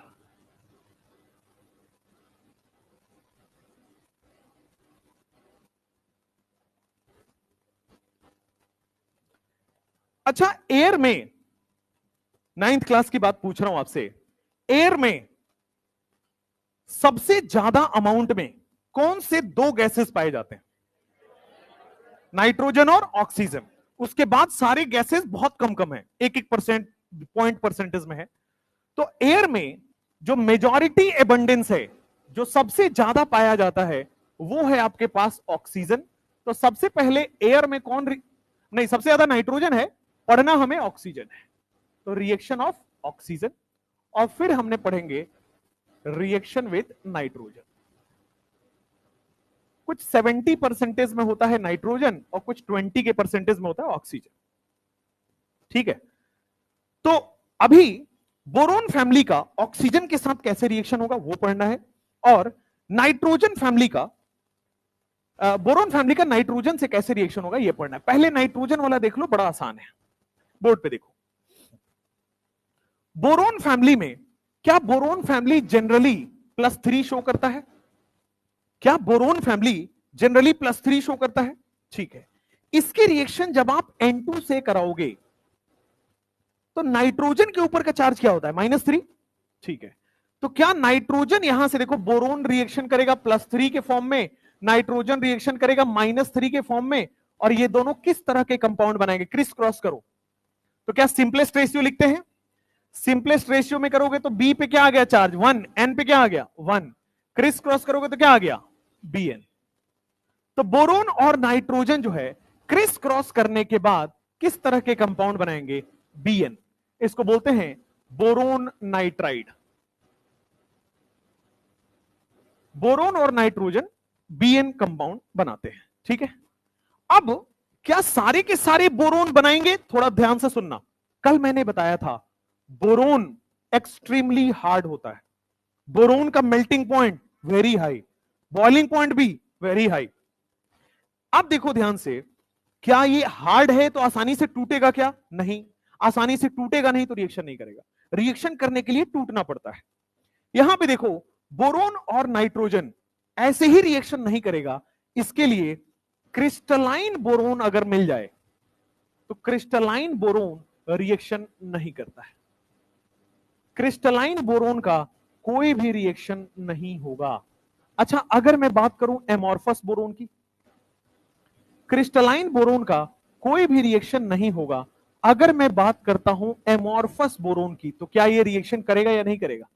अच्छा, एयर में 9th क्लास की बात पूछ रहा हूं आपसे, एयर में सबसे ज्यादा अमाउंट में कौन से दो गैसेस पाए जाते हैं? नाइट्रोजन और ऑक्सीजन। उसके बाद सारे गैसेस बहुत कम कम है, 1-1% पॉइंट परसेंटेज में है। तो एयर में जो मेजॉरिटी एबंडेंस है, जो सबसे ज्यादा पाया जाता है, वो है आपके पास ऑक्सीजन। तो सबसे पहले एयर में नहीं, सबसे ज्यादा नाइट्रोजन है, पढ़ना हमें ऑक्सीजन है। तो रिएक्शन ऑफ ऑक्सीजन, और फिर हमने पढ़ेंगे रिएक्शन विद नाइट्रोजन। कुछ 70% में होता है नाइट्रोजन और कुछ 20 के परसेंटेज में होता है ऑक्सीजन। ठीक है, तो अभी बोरोन फैमिली का ऑक्सीजन के साथ कैसे रिएक्शन होगा वो पढ़ना है, और नाइट्रोजन फैमिली का बोरोन फैमिली का नाइट्रोजन से कैसे रिएक्शन होगा ये पढ़ना है। पहले नाइट्रोजन वाला देख लो, बड़ा आसान है, बोर्ड पे देखो। बोरोन फैमिली में क्या बोरोन फैमिली जनरली +3 शो करता है? क्या बोरोन फैमिली जनरली +3 शो करता है? ठीक है, इसकी रिएक्शन जब आप N2 से कराओगे तो नाइट्रोजन के ऊपर का चार्ज क्या होता है? -3। ठीक है, तो क्या नाइट्रोजन यहां से देखो बोरोन रिएक्शन करेगा +3 के फॉर्म में, नाइट्रोजन रिएक्शन करेगा -3 के फॉर्म में, और ये दोनों किस तरह के कंपाउंड बनाएंगे? क्रिस क्रॉस करो तो क्या सिंपलेस्ट रेशियो लिखते हैं? सिंपलेस्ट रेशियो में करोगे तो बी पे क्या आ गया चार्ज 1, एन पे क्या आ गया 1, क्रिस क्रॉस करोगे तो क्या आ गया Bn। तो बोरोन और नाइट्रोजन जो है क्रिस क्रॉस करने के बाद किस तरह के कंपाउंड बनाएंगे? Bn। इसको बोलते हैं बोरोन नाइट्राइड। बोरोन और नाइट्रोजन Bn कंपाउंड बनाते हैं, ठीक है। अब क्या सारे के सारे बोरोन बनाएंगे? थोड़ा ध्यान से सुनना, कल मैंने बताया था बोरोन एक्सट्रीमली हार्ड होता है, बोरोन का melting point very high, boiling point भी वेरी हाई। अब देखो ध्यान से, क्या ये हार्ड है तो आसानी से टूटेगा क्या? नहीं, आसानी से टूटेगा नहीं तो रिएक्शन नहीं करेगा, रिएक्शन करने के लिए टूटना पड़ता है। यहां पे देखो बोरोन और नाइट्रोजन ऐसे ही रिएक्शन नहीं करेगा, इसके लिए क्रिस्टलाइन बोरोन अगर मिल जाए तो क्रिस्टलाइन बोरोन रिएक्शन नहीं करता है, क्रिस्टलाइन बोरोन का कोई भी रिएक्शन नहीं होगा। अच्छा, अगर मैं बात करूं एमॉर्फस बोरोन की, क्रिस्टलाइन बोरोन का कोई भी रिएक्शन नहीं होगा। अगर मैं बात करता हूं एमॉर्फस बोरोन की, तो क्या ये रिएक्शन करेगा या नहीं करेगा?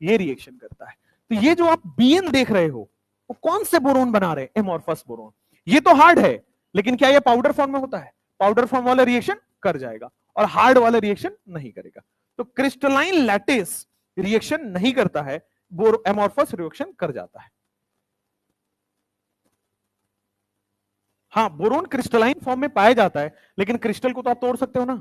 ये रिएक्शन करता है। तो ये जो आप Bn देख रहे हो वो कौन से बोरोन बना रहे हैं? Amorphous boron. ये तो हार्ड है, लेकिन क्या ये पाउडर फॉर्म में होता है? पाउडर फॉर्म वाला रिएक्शन कर जाएगा और हार्ड वाला रिएक्शन नहीं करेगा। तो क्रिस्टलाइन लैटिस रिएक्शन नहीं करता है, एमॉर्फस रिएक्शन कर जाता है। हाँ, बोरोन क्रिस्टलाइन फॉर्म में पाया जाता है, लेकिन क्रिस्टल को तो आप तोड़ सकते हो ना,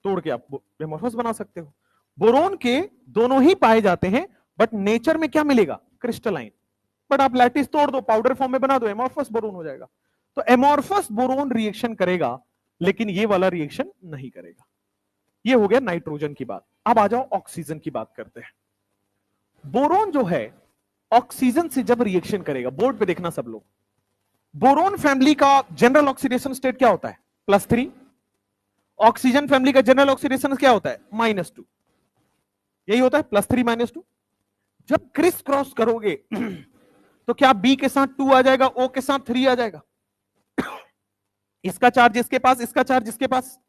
तोड़ के आप एमॉर्फस बना सकते हो। बोरोन के दोनों ही पाए जाते हैं, बट नेचर में क्या मिलेगा? क्रिस्टलाइन। बट आप लैटिस तोड़ दो, पाउडर फॉर्म में बना दो, एमॉर्फस बोरोन हो जाएगा। तो एमॉर्फस बोरोन रिएक्शन करेगा, लेकिन ये वाला रिएक्शन नहीं करेगा। ये हो गया नाइट्रोजन की बात। अब आ जाओ ऑक्सीजन की बात करते हैं। बोरोन जो है ऑक्सीजन से जब रिएक्शन करेगा, बोर्ड पे देखना सब लोग, बोरोन फैमिली का जनरल ऑक्सीडेशन स्टेट क्या होता है? +3। ऑक्सीजन फैमिली का जनरल ऑक्सीडेशन क्या होता है? -2। यही होता है, +3 -2। जब क्रिस क्रॉस करोगे तो क्या बी के साथ 2 आ जाएगा, ओ के साथ 3 आ जाएगा? इसका चार्ज इसके पास, इसका चार्ज इसके पास,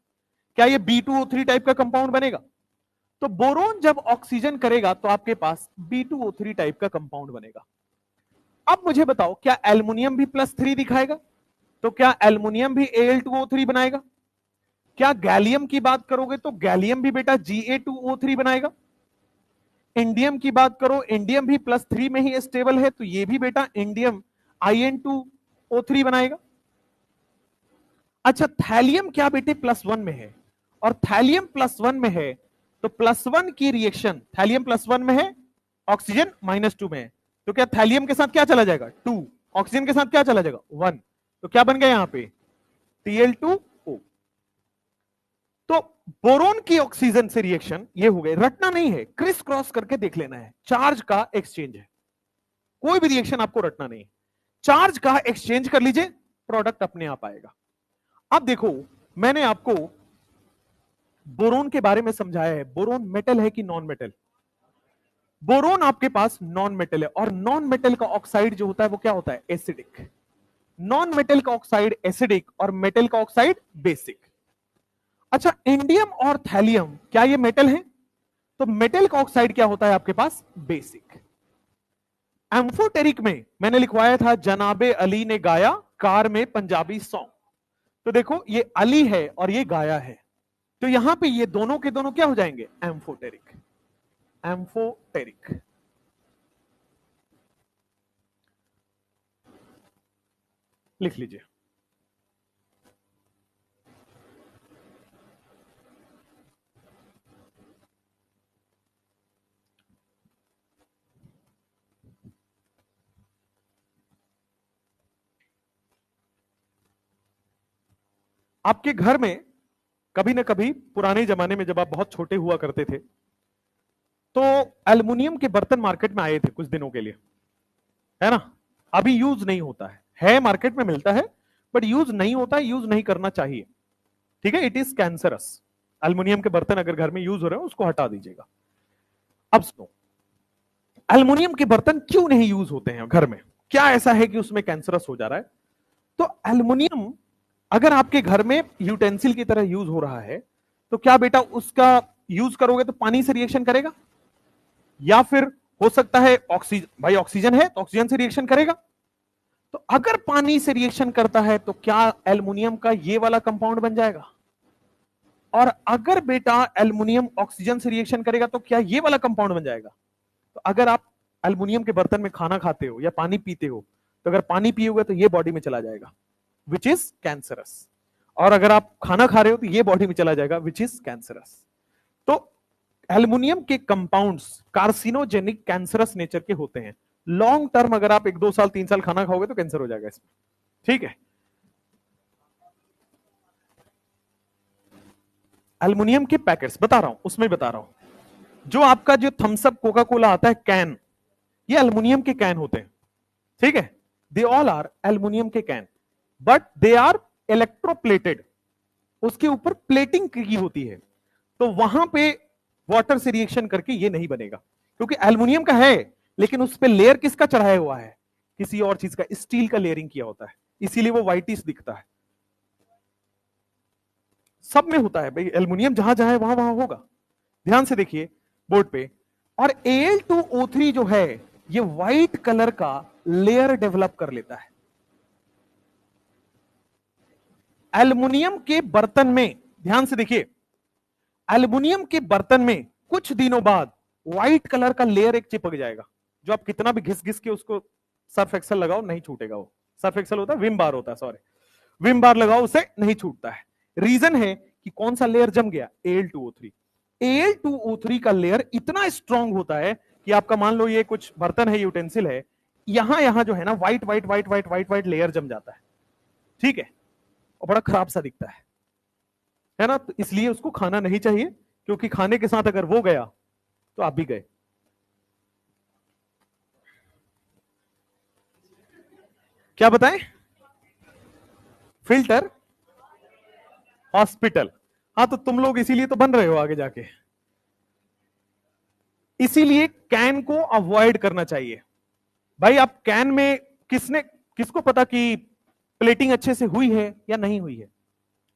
क्या ये B2O3 टाइप का कंपाउंड बनेगा? तो बोरोन जब ऑक्सीजन करेगा तो आपके पास B2O3 टाइप का कंपाउंड बनेगा। अब मुझे बताओ, क्या एल्युमिनियम भी +3 दिखाएगा? तो क्या एल्युमिनियम भी Al2O3 बनाएगा? क्या गैलियम की बात करोगे तो गैलियम भी बेटा Ga2O3 बनाएगा? इंडियम की बात करो, इंडियम भी +3 में ही स्टेबल है, तो ये भी बेटा इंडियम In2O3 बनाएगा। अच्छा, थैलियम क्या बेटे +1 में है, और थैलियम +1 में है तो +1 की रिएक्शन, थैलियम +1 में है, ऑक्सीजन -2 में है, तो क्या थैलियम के साथ क्या चला जाएगा? 2। ऑक्सीजन के साथ क्या चला जाएगा? 1। तो क्या बन गया यहां पे? Cl2O। तो बोरोन की ऑक्सीजन से रिएक्शन ये हो गए, रटना नहीं है, क्रिस क्रॉस करके देख लेना है। चार्ज का एक्सचेंज है, कोई भी रिएक्शन आपको रटना नहीं, चार्ज का एक्सचेंज कर लीजिए, प्रोडक्ट अपने आप आएगा। अब देखो, मैंने आपको बोरोन के बारे में समझाया है। बोरोन मेटल है कि नॉन मेटल? बोरोन आपके पास नॉन मेटल है, और नॉन मेटल का ऑक्साइड जो होता है वो क्या होता है? एसिडिक। नॉन मेटल का ऑक्साइड एसिडिक और मेटल का ऑक्साइड बेसिक। अच्छा, इंडियम और थैलियम क्या ये मेटल है? तो मेटल का ऑक्साइड क्या होता है आपके पास? बेसिक। एम्फोटेरिक में मैंने लिखवाया था, जनाबे अली ने गाया कार में पंजाबी सॉन्ग। तो देखो, ये अली है और ये गाया है, तो यहां पे ये दोनों के दोनों क्या हो जाएंगे? एम्फोटेरिक। एम्फोटेरिक। लिख लीजिए। आपके घर में कभी ना कभी पुराने जमाने में जब आप बहुत छोटे हुआ करते थे तो एल्युमिनियम के बर्तन मार्केट में आए थे कुछ दिनों के लिए, है ना? अभी यूज नहीं होता है मार्केट में मिलता है, बट यूज नहीं होता है, यूज नहीं करना चाहिए, ठीक है? It is cancerous. एल्युमिनियम के बर्तन अगर घर में यूज हो रहे हो उसको हटा दीजिएगा। अब सुनो, एल्युमिनियम के बर्तन क्यों नहीं यूज होते हैं घर में? क्या ऐसा है कि उसमें कैंसरस हो जा रहा है? तो एल्युमिनियम अगर आपके घर में यूटेंसिल की तरह यूज हो रहा है, तो क्या बेटा उसका यूज करोगे तो पानी से रिएक्शन करेगा? या फिर हो सकता है ऑक्सीजन, भाई ऑक्सीजन है तो ऑक्सीजन से रिएक्शन करेगा। तो अगर पानी से रिएक्शन करता है तो क्या एल्युमिनियम का ये वाला कंपाउंड बन जाएगा? और अगर बेटा एल्युमिनियम ऑक्सीजन से रिएक्शन करेगा तो क्या ये वाला कंपाउंड बन जाएगा? तो अगर आप एल्युमिनियम के बर्तन में खाना खाते हो या पानी पीते हो, तो अगर पानी पियोगे तो ये बॉडी में चला जाएगा, विच इज कैंसरस। और अगर आप खाना खा रहे हो तो ये बॉडी में चला जाएगा, विच इज कैंसरस। तो एल्युमिनियम के कंपाउंड्स कार्सिनोजेनिक कैंसरस नेचर के होते हैं। लॉन्ग टर्म अगर आप 1-2 साल 3 साल खाना खाओगे तो कैंसर हो जाएगा इसमें, ठीक है। एल्युमिनियम के पैकेट्स बता रहा हूं, उसमें बता रहा हूं, जो आपका जो थम्स अप कोका कोला आता है कैन, ये एल्युमिनियम के कैन होते हैं, ठीक है। दे ऑल आर एल्युमिनियम के can, but they are electroplated, उसके ऊपर प्लेटिंग की होती है, तो वहां पे वाटर से रिएक्शन करके ये नहीं बनेगा, क्योंकि एल्युमिनियम का है लेकिन उस पे लेयर किसका चढ़ाया हुआ है? किसी और चीज का, स्टील का लेयरिंग किया होता है, इसीलिए वो व्हाइटिश दिखता है। सब में होता है भाई, एल्युमिनियम जहां जहां है वहां वहां होगा। ध्यान से देखिए बोर्ड पे। और Al2O3 जो है ये व्हाइट कलर का लेयर डेवलप कर लेता है। एल्युमिनियम के बर्तन में, ध्यान से देखिए, एल्युमिनियम के बर्तन में कुछ दिनों बाद व्हाइट कलर का लेयर एक चिपक जाएगा, जो आप कितना भी घिस घिस के उसको सर्फ एक्सेल लगाओ नहीं छूटेगा। वो सर्फ एक्सेल होता है, विम बार होता है, सॉरी विम बार लगाओ उसे नहीं छूटता है। रीजन है कि कौन सा लेयर जम गया? Al2O3। Al2O3 का लेयर इतना स्ट्रांग होता है कि आपका मान लो ये कुछ बर्तन है, यूटेंसिल है, यहां यहां जो है ना white white white white white white layer जम जाता है, ठीक है, और बड़ा खराब सा दिखता है ना। तो इसलिए उसको खाना नहीं चाहिए, क्योंकि खाने के साथ अगर वो गया तो आप भी गए। क्या बताएं? फिल्टर हॉस्पिटल, हाँ तो तुम लोग इसीलिए तो बन रहे हो आगे जाके। इसीलिए कैन को अवॉइड करना चाहिए। भाई आप कैन में किसको पता कि प्लेटिंग अच्छे से हुई है या नहीं हुई है,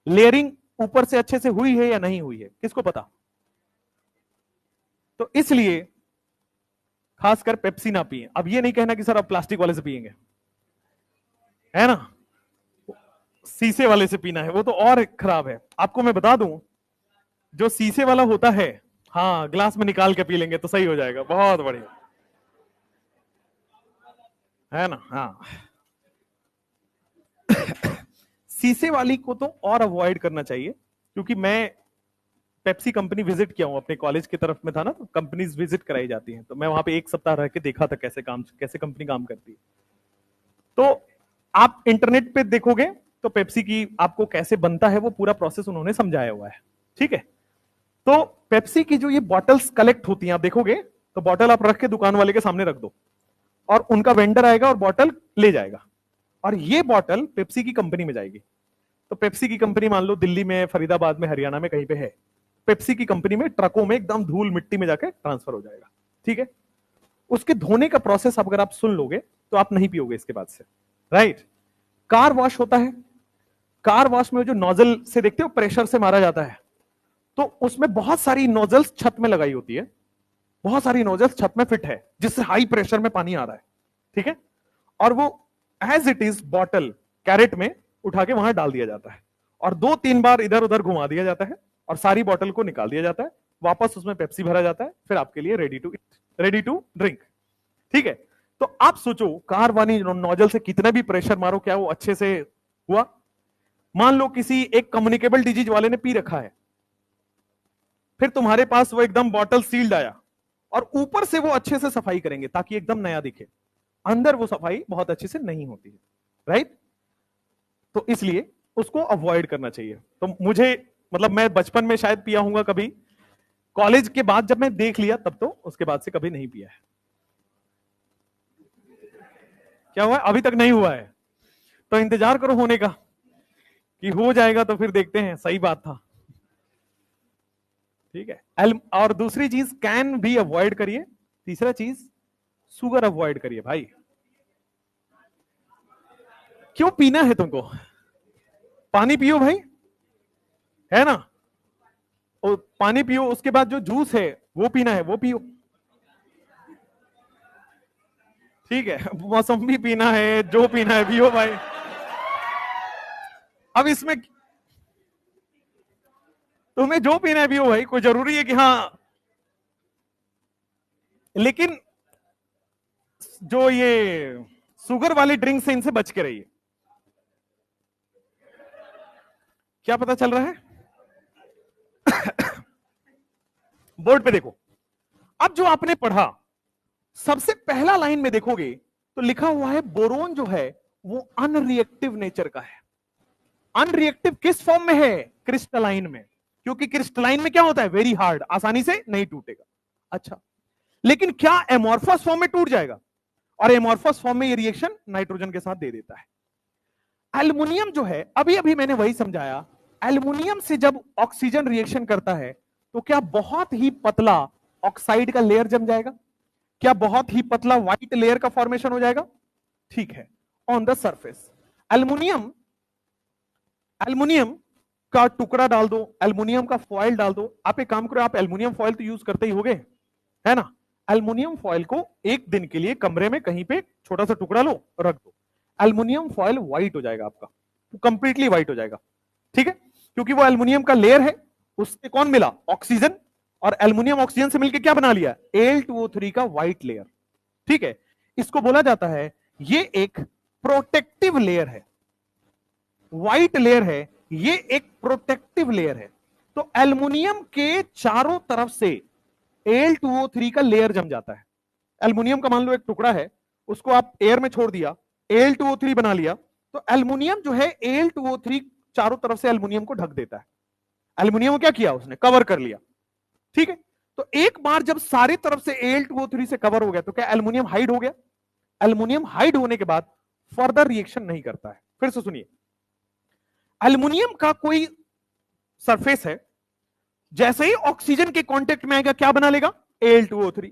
लेयरिंग ऊपर से अच्छे से हुई है या नहीं हुई है, किसको पता? तो इसलिए खासकर पेप्सी ना पिए। अब ये नहीं कहना कि सर अब प्लास्टिक वाले से पिएंगे, है ना, शीशे वाले से पीना है, वो तो और खराब है। आपको मैं बता दूं, जो शीशे वाला होता है, हाँ ग्लास में निकाल के पी लेंगे तो सही हो जाएगा, बहुत बढ़िया, है ना। हाँ शीशे वाली को तो और अवॉइड करना चाहिए, क्योंकि मैं पेप्सी कंपनी विजिट किया हूं, अपने कॉलेज की तरफ में था ना, तो कंपनीज विजिट कराई जाती हैं, तो मैं वहां पे 1 सप्ताह रह के देखा था कैसे कंपनी काम करती है। तो आप इंटरनेट पे देखोगे तो पेप्सी की आपको कैसे बनता है वो पूरा प्रोसेस उन्होंने समझाया हुआ है, ठीक है। तो पेप्सी की जो ये बॉटल्स कलेक्ट होती हैं, आप देखोगे तो बॉटल आप रख के दुकान वाले के सामने रख दो और उनका वेंडर आएगा और बॉटल ले जाएगा, और ये बॉटल पेप्सी की कंपनी में जाएगी। तो पेप्सी की कंपनी मान लो दिल्ली में, फरीदाबाद में, हरियाणा में कहीं पे है, पेप्सी की कंपनी में ट्रकों में एकदम धूल मिट्टी में जाके ट्रांसफर हो जाएगा, ठीक है। उसके धोने का प्रोसेस अगर आप सुन लोगे तो आप नहीं पियोगे इसके बाद से, राइट। कार वॉश होता है, कार वॉश में जो नोजल से देखते हो प्रेशर से मारा जाता है, तो उसमें बहुत सारी नोजल्स छत में लगाई होती है, बहुत सारी नोजल्स छत में फिट है जिससे हाई प्रेशर में पानी आ रहा है, ठीक है। और वो as it is bottle crate में उठा के वहां डाल दिया जाता है और 2-3 बार इधर उधर घुमा दिया जाता है और सारी बॉटल को निकाल दिया जाता है, वापस उसमें पेप्सी भरा जाता है, फिर आपके लिए ready to eat, ready to drink, ठीक है। तो आप सोचो कार वाली नोजल से कितना भी प्रेशर मारो, क्या वो अच्छे से हुआ? मान लो किसी एक कम्युनिकेबल डिजीज वाले ने पी रखा है, फिर तुम्हारे पास वो एकदम बॉटल सील्ड आया और ऊपर से वो अच्छे से सफाई करेंगे ताकि एकदम नया दिखे, अंदर वो सफाई बहुत अच्छे से नहीं होती है, राइट। तो इसलिए उसको अवॉइड करना चाहिए। तो मुझे मतलब मैं बचपन में शायद पिया हूंगा कभी, कॉलेज के बाद जब मैं देख लिया तब तो उसके बाद से कभी नहीं पिया है। क्या हुआ? अभी तक नहीं हुआ है तो इंतजार करो होने का, कि हो जाएगा तो फिर देखते हैं। सही बात था, ठीक है। और दूसरी चीज कैन भी अवॉइड करिए। तीसरा चीज शुगर अवॉइड करिए भाई। क्यों पीना है तुमको? पानी पियो भाई, है ना? और पानी पियो, उसके बाद जो जूस है वो पीना है, वो पियो। ठीक है, मौसमी पीना है, जो पीना है पियो भाई। अब इसमें तुम्हें जो पीना है पियो भाई, कोई जरूरी है कि हाँ। लेकिन जो ये शुगर वाली ड्रिंक से इनसे बच के रहिए। क्या पता चल रहा है? बोर्ड पे देखो। अब जो आपने पढ़ा, सबसे पहला लाइन में देखोगे तो लिखा हुआ है बोरोन जो है वो अनरिएक्टिव नेचर का है। अनरिएक्टिव किस फॉर्म में है? क्रिस्टलाइन में। क्योंकि क्रिस्टलाइन में क्या होता है? वेरी हार्ड, आसानी से नहीं टूटेगा। अच्छा, लेकिन क्या एमॉर्फस फॉर्म में टूट जाएगा? और एमॉर्फस फॉर्म में ये रिएक्शन नाइट्रोजन के साथ दे देता है। एल्युमिनियम जो है, अभी अभी मैंने वही समझाया, एल्युमिनियम से जब ऑक्सीजन रिएक्शन करता है तो क्या बहुत ही पतला ऑक्साइड का लेयर जम जाएगा? क्या बहुत ही पतला व्हाइट लेयर का फॉर्मेशन हो जाएगा? ठीक है, on the surface. Aluminium aluminium का टुकड़ा डाल दो, एल्युमिनियम का फॉयल डाल दो। आप एक काम करो, आप एल्युमिनियम फॉयल तो यूज करते ही होगे, है ना? एल्युमिनियम फॉयल को एक दिन के लिए कमरे में कहीं पे छोटा सा टुकड़ा लो, रख दो। एल्युमिनियम फॉयल व्हाइट हो जाएगा आपका, कंप्लीटली व्हाइट हो जाएगा। ठीक है, क्योंकि वो एल्युमिनियम का लेयर है, उससे कौन मिला? ऑक्सीजन। और एल्युमिनियम ऑक्सीजन से मिलकर क्या बना लिया? Al2O3 का व्हाइट लेयर। ठीक है, इसको बोला जाता है, ये एक प्रोटेक्टिव लेयर है। व्हाइट लेयर है, ये एक प्रोटेक्टिव लेयर है। तो एल्युमिनियम के चारों तरफ से Al2O3 का लेयर जम जाता है। एल्युमिनियम का मान लो एक टुकड़ा है, उसको आप एयर में छोड़ दिया, Al2O3 बना लिया, तो एल्युमिनियम जो है Al2O3 चारों तरफ से एल्युमिनियम को ढक देता है। एल्युमिनियम को क्या किया? उसने कवर कर लिया। ठीक है, तो एक बार जब सारी तरफ से Al2O3 से कवर हो गया तो क्या एल्युमिनियम हाइड हो गया? एल्युमिनियम हाइड होने के बाद फर्दर रिएक्शन नहीं करता है। फिर से सुनिए, एल्युमिनियम का कोई सरफेस है, जैसे ही ऑक्सीजन के कांटेक्ट में आएगा क्या बना लेगा? Al2O3।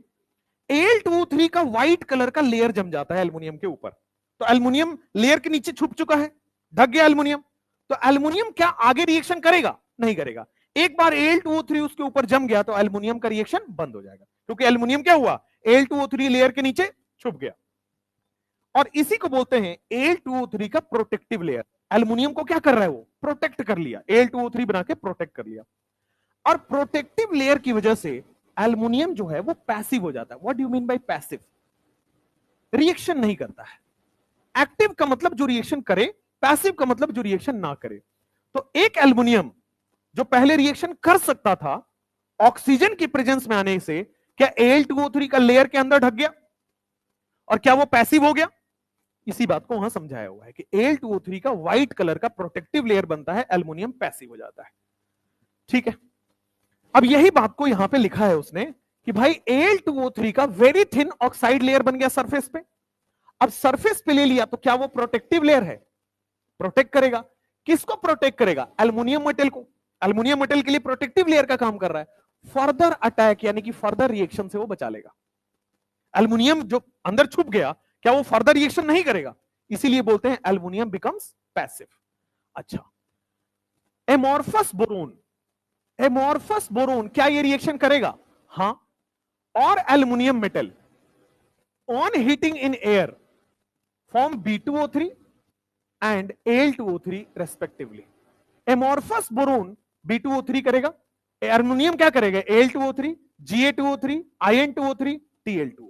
Al2O3 का व्हाइट कलर का लेयर जम जाता है एल्युमिनियम के ऊपर। तो एल्युमिनियम लेयर के नीचे छुप चुका है, ढक गया एल्युमिनियम। तो एल्युमिनियम क्या आगे रिएक्शन करेगा? नहीं करेगा। एक बार Al2O3 उसके ऊपर जम गया तो एल्युमिनियम का रिएक्शन बंद हो जाएगा, क्योंकि एल्युमिनियम क्या हुआ? Al2O3 लेयर के नीचे छुप गया। और इसी को बोलते हैं Al2O3 का प्रोटेक्टिव लेयर। एल्युमिनियम को क्या कर रहा है? वो प्रोटेक्ट कर लिया, Al2O3 बना के प्रोटेक्ट कर लिया। और प्रोटेक्टिव लेयर की वजह से एल्युमिनियम जो है वो पैसिव हो जाता है। What do you mean by passive? Reaction नहीं करता है। एक्टिव का मतलब जो रिएक्शन करे, पैसिव का मतलब जो रिएक्शन ना करे। तो एक एल्युमिनियम जो पहले रिएक्शन कर सकता था, ऑक्सीजन की प्रेजेंस में आने से क्या Al2O3 का लेयर के अंदर ढक गया? और क्या वो पैसिव हो गया? इसी बात को वहां समझाया हुआ है कि Al2O3 का व्हाइट कलर का प्रोटेक्टिव लेयर बनता है, एल्युमिनियम पैसिव हो जाता है। ठीक है, अब यही बात को यहां पे लिखा है उसने कि भाई Al2O3 का वेरी थिन ऑक्साइड लेयर बन गया सरफेस पे। अब सरफेस पे ले लिया तो क्या वो प्रोटेक्टिव लेयर है? प्रोटेक्ट करेगा। किसको प्रोटेक्ट करेगा? एल्युमिनियम मेटल को। एल्युमिनियम मेटल के लिए प्रोटेक्टिव लेयर का काम कर रहा है। फर्दर अटैक यानी कि फर्दर रिएक्शन से वो बचा लेगा। एल्युमिनियम जो अंदर छुप गया, क्या वो फर्दर रिएक्शन नहीं करेगा? इसीलिए बोलते हैं एल्युमिनियम बिकम्स पैसिव। अच्छा, एमॉर्फस बोरोन। एमॉर्फस बोरोन क्या ये रिएक्शन करेगा? हां। और aluminium metal on heating in air form B2O3 and Al2O3 respectively. Amorphous boron B2O3 करेगा, एल्युमिनियम क्या करेगा? Al2O3, Ga2O3, In2O3, Tl2O,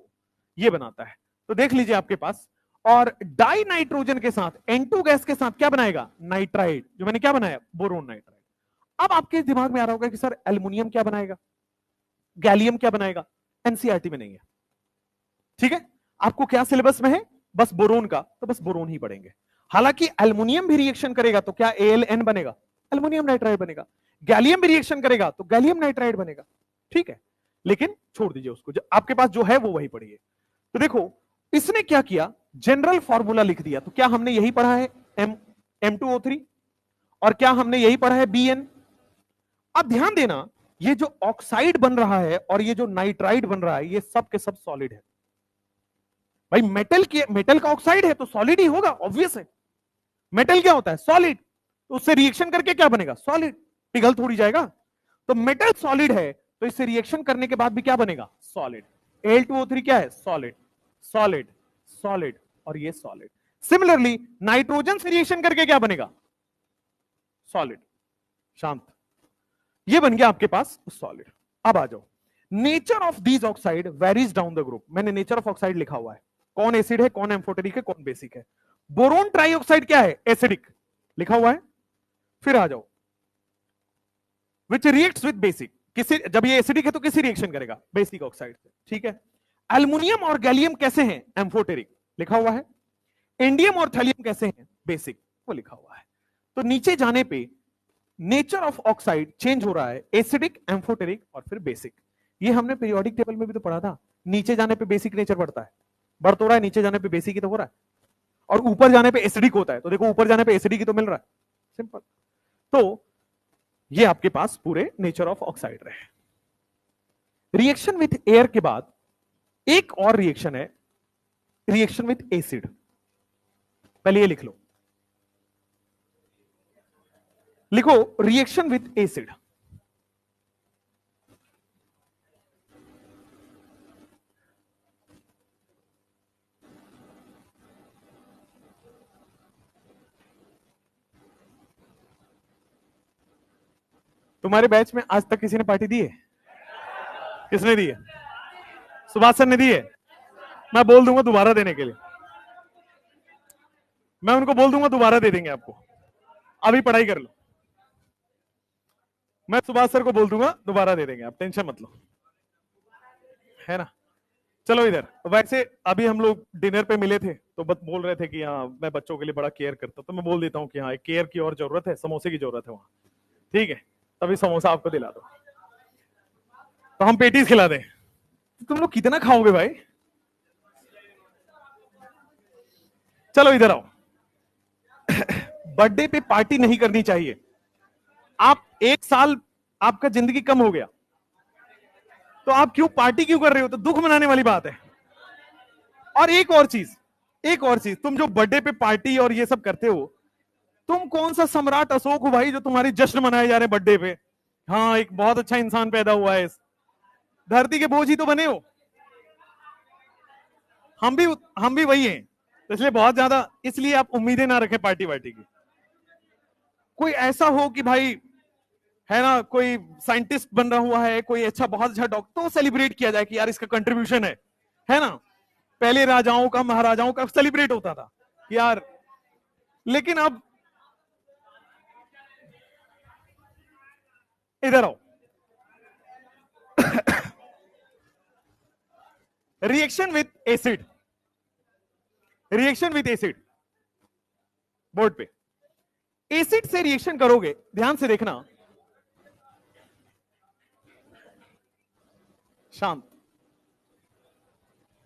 ये बनाता है। तो देख लीजिए आपके पास। और डाई नाइट्रोजन के साथ N2 गैस के साथ क्या बनाएगा? नाइट्राइड, जो मैंने क्या बनाया? Boron nitride. अब आपके दिमाग में आ रहा होगा कि सर एल्युमिनियम क्या बनाएगा, गैलियम क्या बनाएगा? एनसीईआरटी में नहीं है। ठीक है, आपको क्या सिलेबस में है? बस बोरोन का, तो बस बोरोन ही पढ़ेंगे। हालांकि एल्युमिनियम भी रिएक्शन करेगा तो क्या AlN बनेगा? एल्युमिनियम नाइट्राइड बनेगा। गैलियम भी रिएक्शन करेगा तो गैलियम नाइट्राइड बनेगा। ठीक है, लेकिन छोड़ दीजिए उसको, जो आपके पास जो है वो वही पढ़िए। तो देखो इसने क्या किया, जनरल फॉर्मूला लिख दिया। तो क्या हमने यही पढ़ा है M2O3? और क्या हमने यही पढ़ा है Bn? अब ध्यान देना, ये जो ऑक्साइड बन रहा है और ये जो नाइट्राइड बन रहा है, ये सब के सब सॉलिड है भाई। मेटल का ऑक्साइड है तो सॉलिड ही होगा, ऑब्वियस है। मेटल क्या होता है? सॉलिड। तो उससे रिएक्शन करके क्या बनेगा? सॉलिड। पिघल थोड़ी जाएगा। तो मेटल सॉलिड है तो इससे रिएक्शन करने के बाद भी क्या बनेगा? सॉलिड। Al2O3 क्या है? सॉलिड, सॉलिड, सॉलिड और ये सॉलिड। सिमिलरली नाइट्रोजन से रिएक्शन करके क्या बनेगा? सॉलिड। शांत। ये बन गया आपके पास सॉलिड। अब आ जाओ, nature of these oxide varies down the group. मैंने नेचर ऑफ ऑक्साइड लिखा हुआ है, कौन एसिड है, कौन एम्फोटेरिक है, कौन बेसिक है। बोरोन ट्राइऑक्साइड क्या है? एसिडिक, लिखा हुआ है। फिर आ जाओ, विच रिएक्ट्स विद बेसिक। किसी, जब ये एसिडिक है तो किसी रिएक्शन करेगा? बेसिक ऑक्साइड से, ठीक है। एल्युमिनियम और गैलियम कैसे हैं? एम्फोटेरिक, लिखा हुआ है। इंडियम और थैलियम कैसे हैं? बेसिक, वो लिखा हुआ है। तो नीचे जाने पे नेचर ऑफ ऑक्साइड चेंज हो रहा है, एसिडिक, एम्फोटेरिक और फिर बेसिक। ये हमने पीरियोडिक टेबल में भी तो पढ़ा था। नीचे जाने पे बेसिक नेचर बढ़ता है, बढ़ तो रहा है, नीचे जाने पे बेसिक ही तो हो रहा है, और ऊपर जाने पे एसिडिक होता है। तो देखो ऊपर जाने पे एसिडिक ही तो मिल रहा है, सिंपल। तो ये आपके पास पूरे नेचर ऑफ ऑक्साइड रहे। रिएक्शन विथ एयर के बाद एक और रिएक्शन है, रिएक्शन विथ एसिड। पहले ये लिख लो, लिखो रिएक्शन विथ एसिड। तुम्हारे बैच में आज तक किसी ने पार्टी दी है? किसने दी है? सुभाष सर ने दी है। मैं बोल दूंगा दोबारा देने के लिए, मैं उनको बोल दूंगा दोबारा दे देंगे आपको। अभी पढ़ाई कर लो, मैं सुभाष सर को बोल दूंगा दोबारा दे देंगे, आप टेंशन मत लो, है ना। चलो इधर, वैसे अभी हम लोग डिनर पे मिले थे तो बोल रहे थे कि हाँ मैं बच्चों के लिए बड़ा केयर करता हूं, तो मैं बोल देता हूँ कि हाँ केयर की और जरूरत है, समोसे की जरूरत है वहां, ठीक है। तभी समोसा आपको दिला दो, तो हम पेटीज खिला दें। तुम लोग कितना खाओगे भाई? चलो इधर आओ। बर्थडे पे पार्टी नहीं करनी चाहिए। आप एक साल आपका जिंदगी कम हो गया तो आप क्यों पार्टी क्यों कर रहे हो? तो दुख मनाने वाली बात है। और एक और चीज, एक और चीज, तुम जो बर्थडे पे पार्टी और ये सब करते हो, तुम कौन सा सम्राट अशोक हो भाई जो तुम्हारी जश्न मनाए जा रहे हैं बर्थडे पे? हाँ एक बहुत अच्छा इंसान पैदा हुआ है, इस धरती के बोझ ही तो बने हो। हम भी वही हैं, तो इसलिए बहुत ज्यादा, इसलिए आप उम्मीदें ना रखें पार्टी वार्टी की। कोई ऐसा हो कि भाई, है ना, कोई साइंटिस्ट बन रहा हुआ है, कोई अच्छा बहुत अच्छा डॉक्टर, तो सेलिब्रेट किया जाए कि यार इसका कंट्रीब्यूशन है ना। पहले राजाओं का महाराजाओं का सेलिब्रेट होता था कि यार, लेकिन अब इधर आओ। Reaction with acid, reaction with acid, board पे एसिड से रिएक्शन करोगे, ध्यान से देखना, शांत।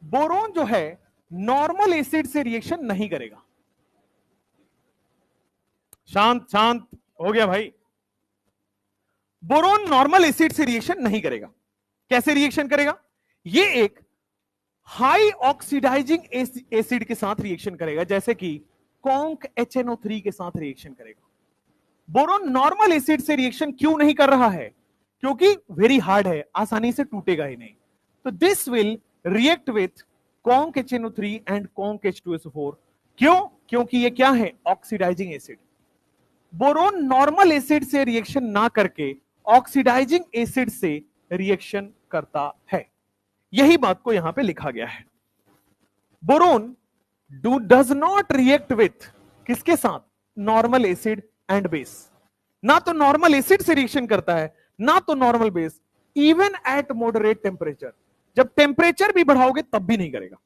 बोरोन जो है नॉर्मल एसिड से रिएक्शन नहीं करेगा। शांत शांत हो गया भाई। बोरोन नॉर्मल एसिड से रिएक्शन नहीं करेगा। कैसे रिएक्शन करेगा? ये एक हाई ऑक्सीडाइजिंग एसिड के साथ रिएक्शन करेगा, जैसे कि कॉन्क HNO3 के साथ रिएक्शन करेगा। बोरोन नॉर्मल एसिड से रिएक्शन क्यों नहीं कर रहा है? क्योंकि वेरी हार्ड है, आसानी से टूटेगा ही नहीं। तो this will react with conc HNO3 and conc H2SO4। क्यों? क्योंकि ये क्या है? Oxidising acid. Boron normal acid से रिएक्शन ना करके ऑक्सीडाइजिंग एसिड से रिएक्शन करता है। यही बात को यहां पे लिखा गया है। Boron does not react with किसके साथ? Normal acid and base. ना तो नॉर्मल एसिड से रिएक्शन करता है, ना तो normal base. Even at moderate temperature, जब टेम्परेचर भी बढ़ाओगे तब भी नहीं करेगा।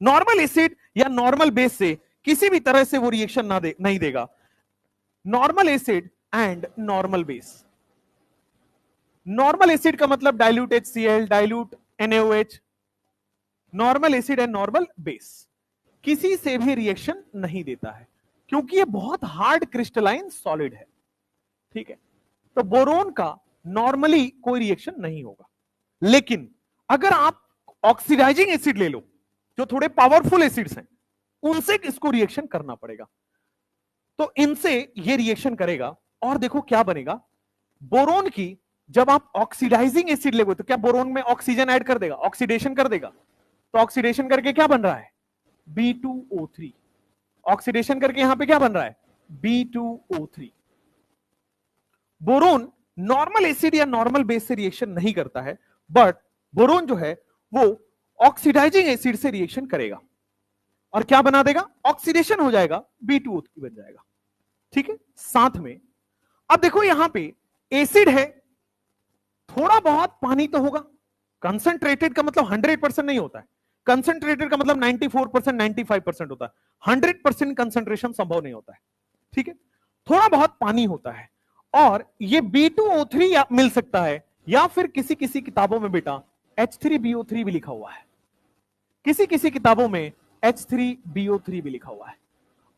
नॉर्मल एसिड या नॉर्मल बेस से किसी भी तरह से वो रिएक्शन नहीं देगा। Normal acid and normal base. Normal acid का मतलब dilute HCl, dilute NaOH। Normal acid and normal base किसी से भी रिएक्शन नहीं देता है, क्योंकि ये बहुत हार्ड क्रिस्टलाइन सॉलिड है, ठीक है। तो बोरोन का नॉर्मली कोई रिएक्शन नहीं होगा। लेकिन अगर आप ऑक्सीडाइजिंग एसिड ले लो, जो थोड़े पावरफुल एसिड्स हैं, उनसे इसको रिएक्शन करना पड़ेगा, तो इनसे ये रिएक्शन करेगा और देखो क्या बनेगा। बोरोन की जब आप ऑक्सीडाइजिंग एसिड लेगे तो क्या बोरोन में ऑक्सीजन ऐड कर देगा, ऑक्सीडेशन कर देगा। तो ऑक्सीडेशन करके क्या बन रहा है, B2O3। ऑक्सीडेशन करके यहां पे क्या बन रहा है, B2O3। बोरोन नॉर्मल एसिड या नॉर्मल बेस से रिएक्शन नहीं करता है, बट बोरोन जो है वो ऑक्सीडाइजिंग एसिड से रिएक्शन करेगा और क्या बना देगा, ऑक्सीडेशन हो जाएगा, B2O3 बन जाएगा। ठीक है, साथ में अब देखो यहां पे एसिड है, थोड़ा बहुत पानी तो होगा। कंसंट्रेटेड का मतलब 100% नहीं होता है, कंसंट्रेटेड का मतलब 94% 95% होता है, 100% कंसंट्रेशन संभव नहीं होता है। ठीक है, थोड़ा बहुत पानी होता है और ये B2O3 मिल सकता है, या फिर किसी किसी किताबों में बेटा H3BO3 भी लिखा हुआ है, किसी किसी किताबों में H3BO3 भी लिखा हुआ है।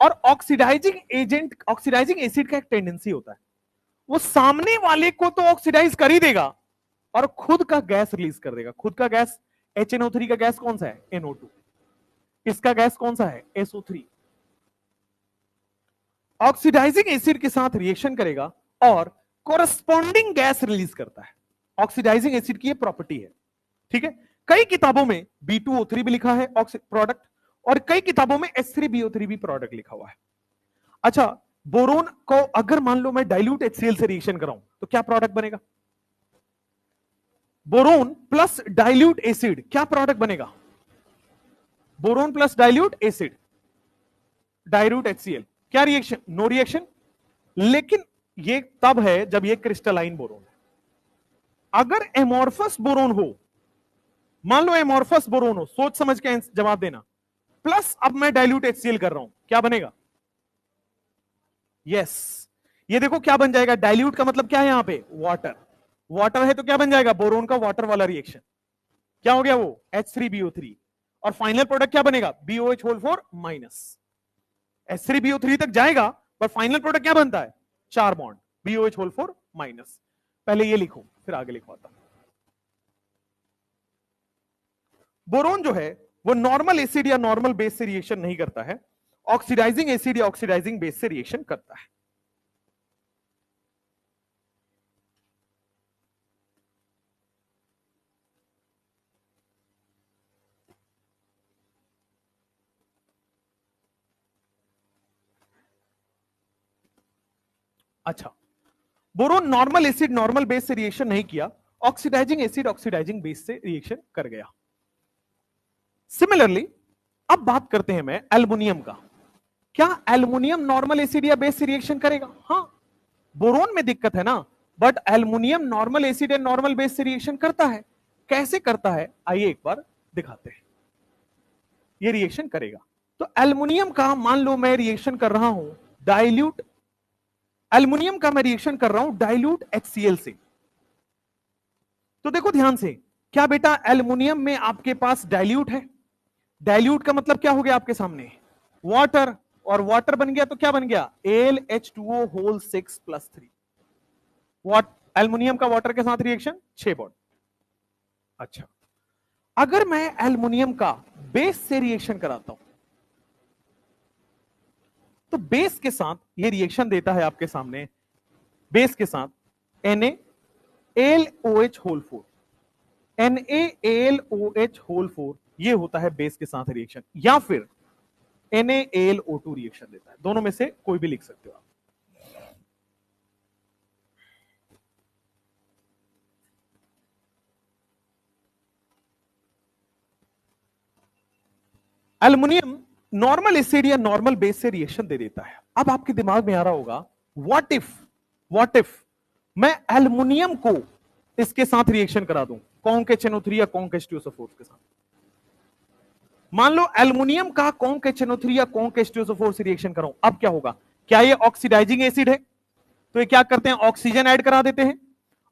और ऑक्सीडाइजिंग एजेंट, ऑक्सीडाइजिंग एसिड का एक टेंडेंसी होता है, वो सामने वाले को तो ऑक्सीडाइज कर ही देगा और खुद का गैस रिलीज कर देगा। खुद का गैस HNO3 का गैस कौन सा है, NO2। इसका गैस कौन सा है, SO3। ऑक्सीडाइजिंग एसिड के साथ रिएक्शन करेगा और कोरस्पॉन्डिंग गैस रिलीज करता है। ऑक्सीडाइजिंग एसिड की ये प्रॉपर्टी है। ठीक है, कई किताबों में B2O3 भी लिखा है प्रोडक्ट, और कई किताबों में H3BO3 भी प्रोडक्ट लिखा हुआ है। अच्छा, बोरोन को अगर मान लो मैं डाइल्यूट HCl से रिएक्शन कराऊं तो क्या प्रोडक्ट बनेगा, बोरोन प्लस डाइल्यूट एसिड, क्या प्रोडक्ट बनेगा, boron plus dilute acid, dilute HCl, क्या रिएक्शन, नो रिएक्शन। लेकिन ये तब है जब ये क्रिस्टलाइन बोरोन है। अगर एमोर्फस बोरोन हो, मान लो एमोर्फस बोरोन हो, सोच समझ के जवाब देना, प्लस अब मैं डाइल्यूट HCl कर रहा हूं, क्या बनेगा, यस ये देखो क्या बन जाएगा, डाइल्यूट का मतलब क्या है यहां पे, वाटर, वाटर है तो क्या बन जाएगा, बोरोन का वाटर वाला रिएक्शन, क्या हो गया वो H3BO3, और फाइनल प्रोडक्ट क्या बनेगा, BOH4 माइनस। H3BO3 तक जाएगा पर फाइनल प्रोडक्ट क्या बनता है, 4 बॉन्ड, BOH4 माइनस। पहले ये लिखो फिर आगे लिखवाता हूं। बोरोन जो है वो नॉर्मल एसिड या नॉर्मल बेस से रिएक्शन नहीं करता है, ऑक्सीडाइजिंग एसिड या ऑक्सीडाइजिंग बेस से रिएक्शन करता है। अच्छा, boron normal acid normal base से रिएक्शन नहीं किया, ऑक्सीडाइजिंग एसिड ऑक्सीडाइजिंग बेस से रिएक्शन कर गया। सिमिलरली अब बात करते हैं मैं एल्युमिनियम का। क्या एल्युमिनियम नॉर्मल एसिड या बेस से रिएक्शन करेगा, हाँ बोरोन में दिक्कत है ना, बट एल्युमिनियम नॉर्मल एसिड या नॉर्मल बेस से रिएक्शन करता है। कैसे करता है आइए एक बार दिखाते हैं। ये रिएक्शन करेगा तो एल्युमिनियम का मान लो मैं रिएक्शन कर रहा हूं डाइल्यूट, एल्युमिनियम का मैं रिएक्शन कर रहा हूं डाइल्यूट HCl से। तो देखो ध्यान से, क्या बेटा एल्युमिनियम में आपके पास डाइल्यूट है, डाइल्यूट का मतलब क्या हो गया आपके सामने, वाटर, और वाटर बन गया तो क्या बन गया, AlH2O होल 6+3। एल्युमिनियम का वाटर के साथ रिएक्शन 6 बॉन्ड। अच्छा, अगर मैं एल्युमिनियम का बेस से रिएक्शन कराता हूं तो बेस के साथ ये रिएक्शन देता है आपके सामने, बेस के साथ NaAlOH होल 4, NaAlOH होल 4 ये होता है बेस के साथ रिएक्शन, या फिर NaAlO2 रिएक्शन देता है, दोनों में से कोई भी लिख सकते हो आप। एल्युमिनियम नॉर्मल एसिड या नॉर्मल बेस से रिएक्शन दे देता है। अब आपके दिमाग में आ रहा होगा व्हाट इफ मैं एल्युमिनियम को इसके साथ रिएक्शन करा दूं, कॉन्क HNO3 या कॉन्क H2SO4 के साथ। मान लो एल्युमिनियम का कॉन्क HNO3 या कॉन्क H2SO4 से रिएक्शन कराऊं, अब क्या होगा, क्या ये ऑक्सीडाइजिंग एसिड है, तो ये क्या करते हैं, ऑक्सीजन ऐड करा देते हैं।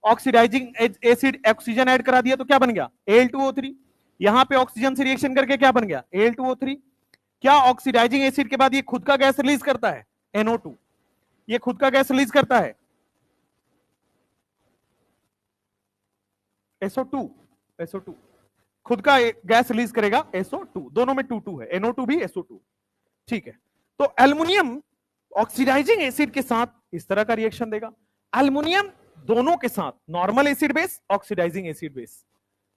ऑक्सीडाइजिंग एसिड ऑक्सीजन ऐड करा दिया तो क्या बन गया, Al2O3। यहां पे ऑक्सीजन से रिएक्शन करके क्या बन गया, Al2O3। क्या ऑक्सीडाइजिंग एसिड के बाद ये खुद का गैस रिलीज करता है, NO2, ये खुद का गैस रिलीज करता है। SO2 SO2 खुद का गैस रिलीज करेगा SO2, दोनों में 2 है, NO2 भी SO2। ठीक है, तो एल्युमिनियम ऑक्सीडाइजिंग एसिड के साथ इस तरह का रिएक्शन देगा। एल्युमिनियम दोनों के साथ normal acid base, oxidising acid base.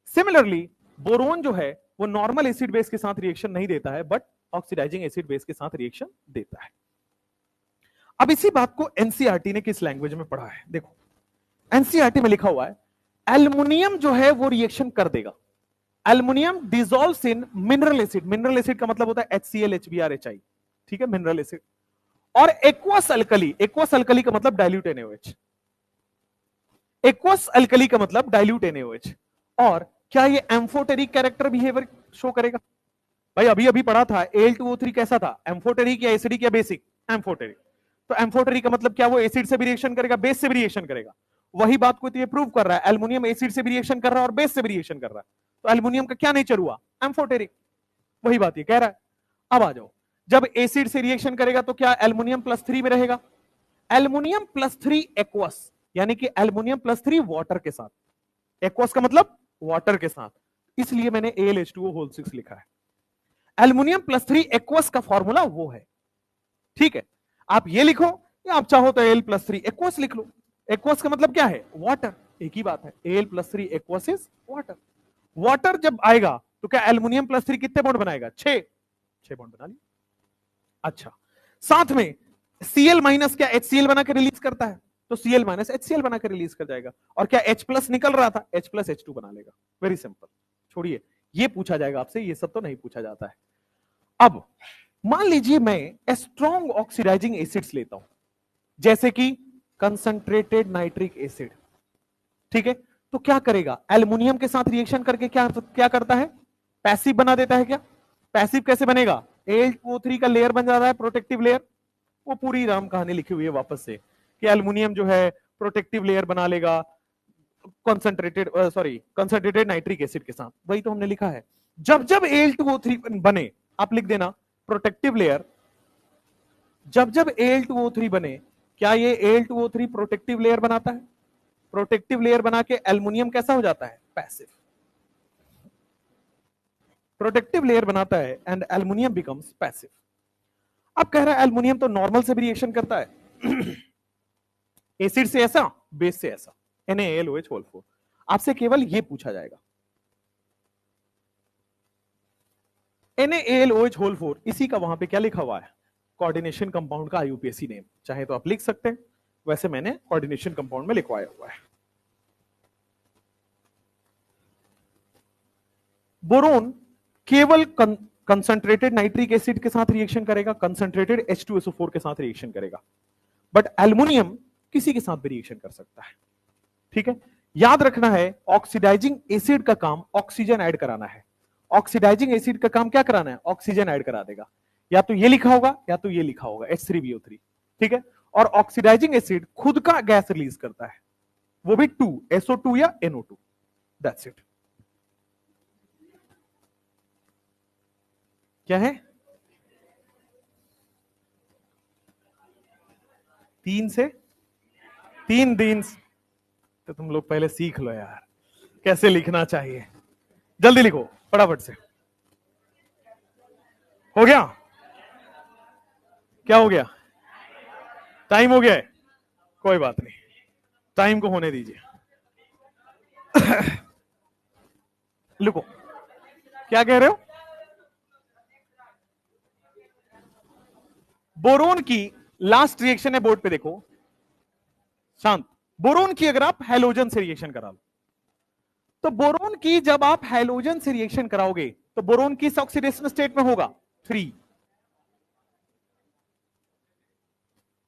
Similarly boron जो है वो नॉर्मल एसिड बेस के साथ रिएक्शन नहीं देता है, बट ऑक्सीडाइजिंग एसिड बेस के साथ रिएक्शन देता है। अब इसी बात को एनसीईआरटी ने किस लैंग्वेज में पढ़ा है, देखो एनसीईआरटी में लिखा हुआ है एल्युमिनियम जो है वो रिएक्शन कर देगा। एल्युमिनियम डिसॉल्व्स इन मिनरल एसिड, मिनरल एसिड का मतलब होता है HCl HBr HI, ठीक है, मिनरल एसिड, और एक्वस अल्कली, एक्वस अल्कली का मतलब डाइल्यूट NaOH, एक्वस अल्कली का मतलब डाइल्यूट NaOH। और क्या ये एम्फोटेरिक कैरेक्टर बिहेवियर शो करेगा? भाई अभी अभी पढ़ा था Al2O3 कैसा था, एम्फोटेरिक या एसिडिक या बेसिक? एम्फोटेरिक। तो एम्फोटेरिक का मतलब क्या, वो एसिड से भी रिएक्शन करेगा, बेस से भी रिएक्शन करेगा। वही बात को तो ये प्रूव कर रहा है, एल्युमिनियम एसिड से भी रिएक्शन कर रहा है और बेस से भी रिएक्शन कर रहा है, तो एल्युमिनियम का क्या नेचर हुआ, एम्फोटेरिक। वही बात ये कह रहा है। अब आ जाओ, जब एसिड से रिएक्शन करेगा तो क्या एल्युमिनियम +3 में रहेगा? एल्युमिनियम +3 एक्वस, यानी कि एल्युमिनियम +3 वाटर के साथ, एक्वस का मतलब वाटर के साथ, इसलिए मैंने AlH2O6 लिखा है। एल्युमिनियम +3 एक्वस का फॉर्मूला वो है, ठीक है। आप ये लिखो या आप चाहो तो Al+3 एक्वस लिख लो। एक्वस का मतलब क्या है, वाटर, एक ही बात है, Al+3 aqueous is water. Water जब आएगा तो क्या एल्युमिनियम +3 कितने बॉन्ड बनाएगा, 6 बॉन्ड बना लिया। अच्छा, साथ में Cl- क्या HCl बना के रिलीज करता है, तो Cl- HCl बना के रिलीज कर जाएगा। और क्या H+ निकल रहा था, H+H2 बना लेगा। वेरी सिंपल, छोड़िए ये पूछा जाएगा आपसे, ये सब तो नहीं पूछा जाता है। अब मान लीजिए मैं स्ट्रॉन्ग ऑक्सीडाइजिंग एसिड्स लेता हूं, जैसे कि कंसंट्रेटेड नाइट्रिक एसिड, ठीक है, तो क्या करेगा, एल्युमिनियम के साथ रिएक्शन करके क्या क्या करता है, पैसिव बना देता है। क्या पैसिव कैसे बनेगा, Al2O3 का लेयर बन जाता है, प्रोटेक्टिव लेयर। वो पूरी राम कहानी लिखी हुई है वापस से कि एल्युमिनियम जो है प्रोटेक्टिव लेयर बना लेगा कंसंट्रेटेड नाइट्रिक एसिड के साथ। वही तो हमने लिखा है, जब जब Al2O3 बने, आप लिख देना प्रोटेक्टिव लेयर, जब जब Al2O3 बने, क्या ये Al2O3 प्रोटेक्टिव लेयर बनाता है? प्रोटेक्टिव लेयर बना के एल्युमिनियम कैसा हो जाता है, पैसिव। प्रोटेक्टिव लेयर बनाता है एंड एल्युमिनियम बिकम्स पैसिव। अब कह रहा है एल्युमिनियम तो नॉर्मल से भी रिएक्शन करता है, एसिड से ऐसा, बेस से ऐसा, NaAlOH4। आपसे केवल ये पूछा जाएगा, NaAlOH4, इसी का वहां पे क्या लिखा हुआ है, कोऑर्डिनेशन कंपाउंड का IUPAC नेम, चाहे तो आप लिख सकते हैं, वैसे मैंने कोऑर्डिनेशन कंपाउंड में लिखवाया हुआ है। बोरोन केवल कंसंट्रेटेड नाइट्रिक एसिड के साथ रिएक्शन करेगा, कंसंट्रेटेड H2SO4 के साथ रिएक्शन करेगा, बट एल्युमिनियम किसी के साथ भी रिएक्शन कर सकता है, ठीक है। याद रखना है, ऑक्सीडाइजिंग एसिड का काम ऑक्सीजन ऐड कराना है, ऑक्सीडाइजिंग एसिड का काम क्या कराना है, ऑक्सीजन ऐड करा देगा। या तो ये लिखा होगा या तो ये लिखा होगा, H3BO3, ठीक है। और ऑक्सीडाइजिंग एसिड खुद का गैस रिलीज करता है, वो भी 2, SO2 या NO2, दैट्स इट। क्या है, 3 दिन, तो तुम लोग पहले सीख लो यार कैसे लिखना चाहिए, जल्दी लिखो फटाफट से। हो गया, क्या हो गया, टाइम हो गया है, कोई बात नहीं, टाइम को होने दीजिए। लिखो, क्या कह रहे हो, बोरोन की लास्ट रिएक्शन है, बोर्ड पे देखो, शांत। बोरोन की अगर आप हैलोजन से रिएक्शन करा लो, तो बोरोन की जब आप हैलोजन से रिएक्शन कराओगे तो बोरोन किस ऑक्सीडेशन स्टेट में होगा, 3।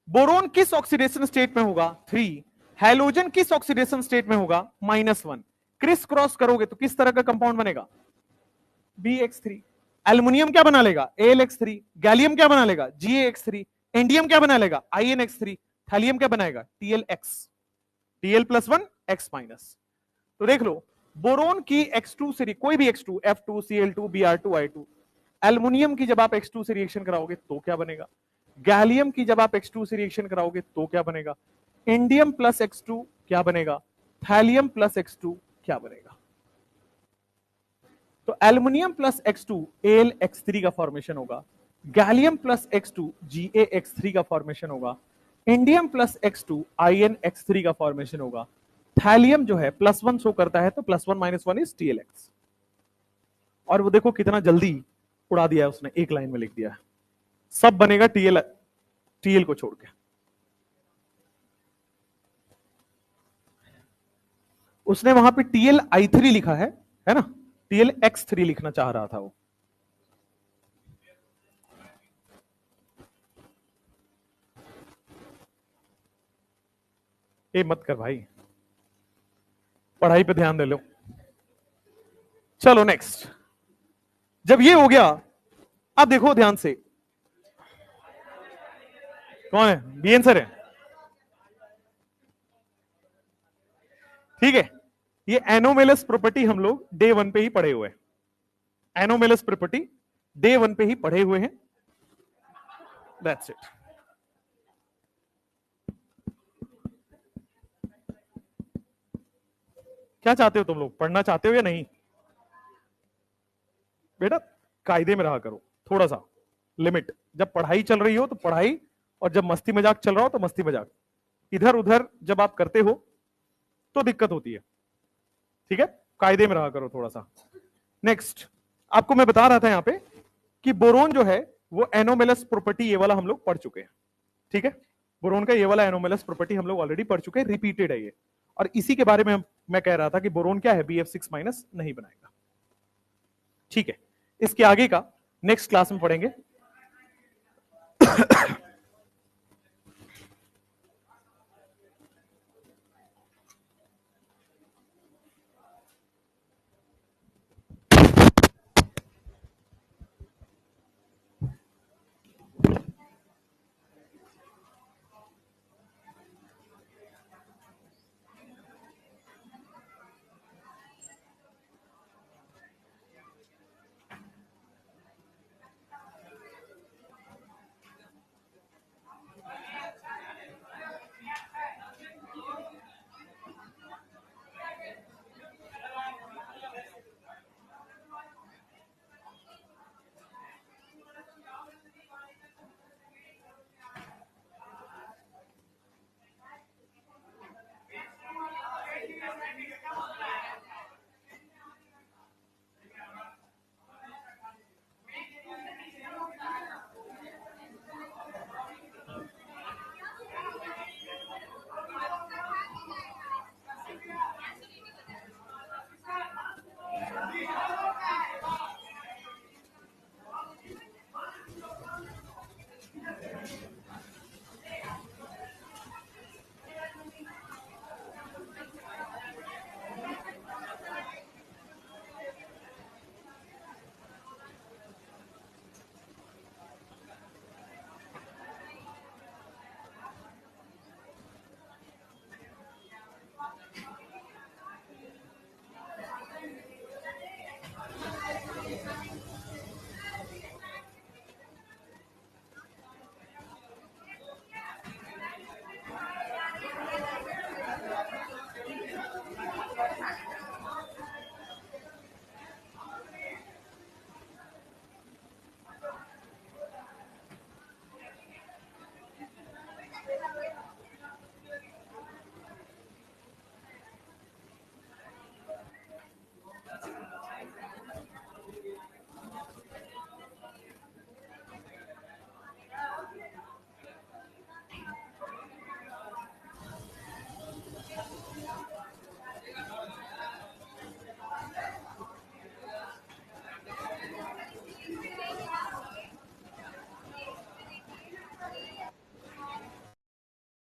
बोरोन किस ऑक्सीडेशन स्टेट में होगा, 3। हैलोजन किस ऑक्सीडेशन स्टेट में होगा, -1। क्रिस क्रॉस करोगे तो किस तरह का कंपाउंड बनेगा, BX3। एल्युमिनियम क्या बना लेगा, AlX3। गैलियम क्या बना लेगा, GaX3। इंडियम क्या बना लेगा, INX3। थैलियम क्या बनाएगा, TlX, Tl+1 X-। तो देख लो, बोरोन की X2 से कोई भी X2, F2 Cl2 Br2 I2, aluminium की जब आप X2 से रिएक्शन कराओगे तो क्या बनेगा, गैलियम की जब आप X2 से रिएक्शन कराओगे तो क्या बनेगा, इंडियम +X2 क्या बनेगा, थैलियम +X2 क्या बनेगा? तो एल्युमिनियम प्लस X2 AlX3 का फॉर्मेशन होगा, गैलियम प्लस X2 GaX3 का फॉर्मेशन होगा, इंडियम प्लस X2 InX3 का फॉर्मेशन होगा, थैलियम जो है +1 शो करता है तो +1 - 1 इज TlX। और वो देखो कितना जल्दी उड़ा दिया है उसने, एक लाइन में लिख दिया है, सब बनेगा TL को छोड़ के। उसने वहां पे TlI3 लिखा है ना, TlX3 लिखना चाह रहा था वो। ये मत कर भाई, पढ़ाई पे ध्यान दे लो। चलो नेक्स्ट, जब ये हो गया, अब देखो ध्यान से, कौन है? बीएन सर है, ठीक है। ये एनोमेलस प्रॉपर्टी हम लोग डे 1 पे ही पढ़े हुए हैं, एनोमेलस प्रॉपर्टी डे 1 पे ही पढ़े हुए हैं, दैट्स इट। क्या चाहते हो तुम लोग, पढ़ना चाहते हो या नहीं? बेटा कायदे में रहा करो, थोड़ा सा लिमिट, जब पढ़ाई चल रही हो तो पढ़ाई, और जब मस्ती मजाक चल रहा हो तो मस्ती मजाक, इधर उधर जब आप करते हो तो दिक्कत होती है, ठीक है? कायदे में रहा करो थोड़ा सा। नेक्स्ट, आपको मैं बता रहा था यहां पे कि बोरोन जो है वो एनोमेलस प्रॉपर्टी, ये वाला हम लोग पढ़ चुके हैं, ठीक है? बोरोन का ये वाला एनोमेलस प्रॉपर्टी हम लोग ऑलरेडी पढ़ चुके हैं, रिपीटेड है ये, और इसी के बारे में मैं कह रहा था कि बोरोन क्या है, BF6- नहीं बनाएगा, ठीक है? इसके आगे का नेक्स्ट क्लास में पढ़ेंगे।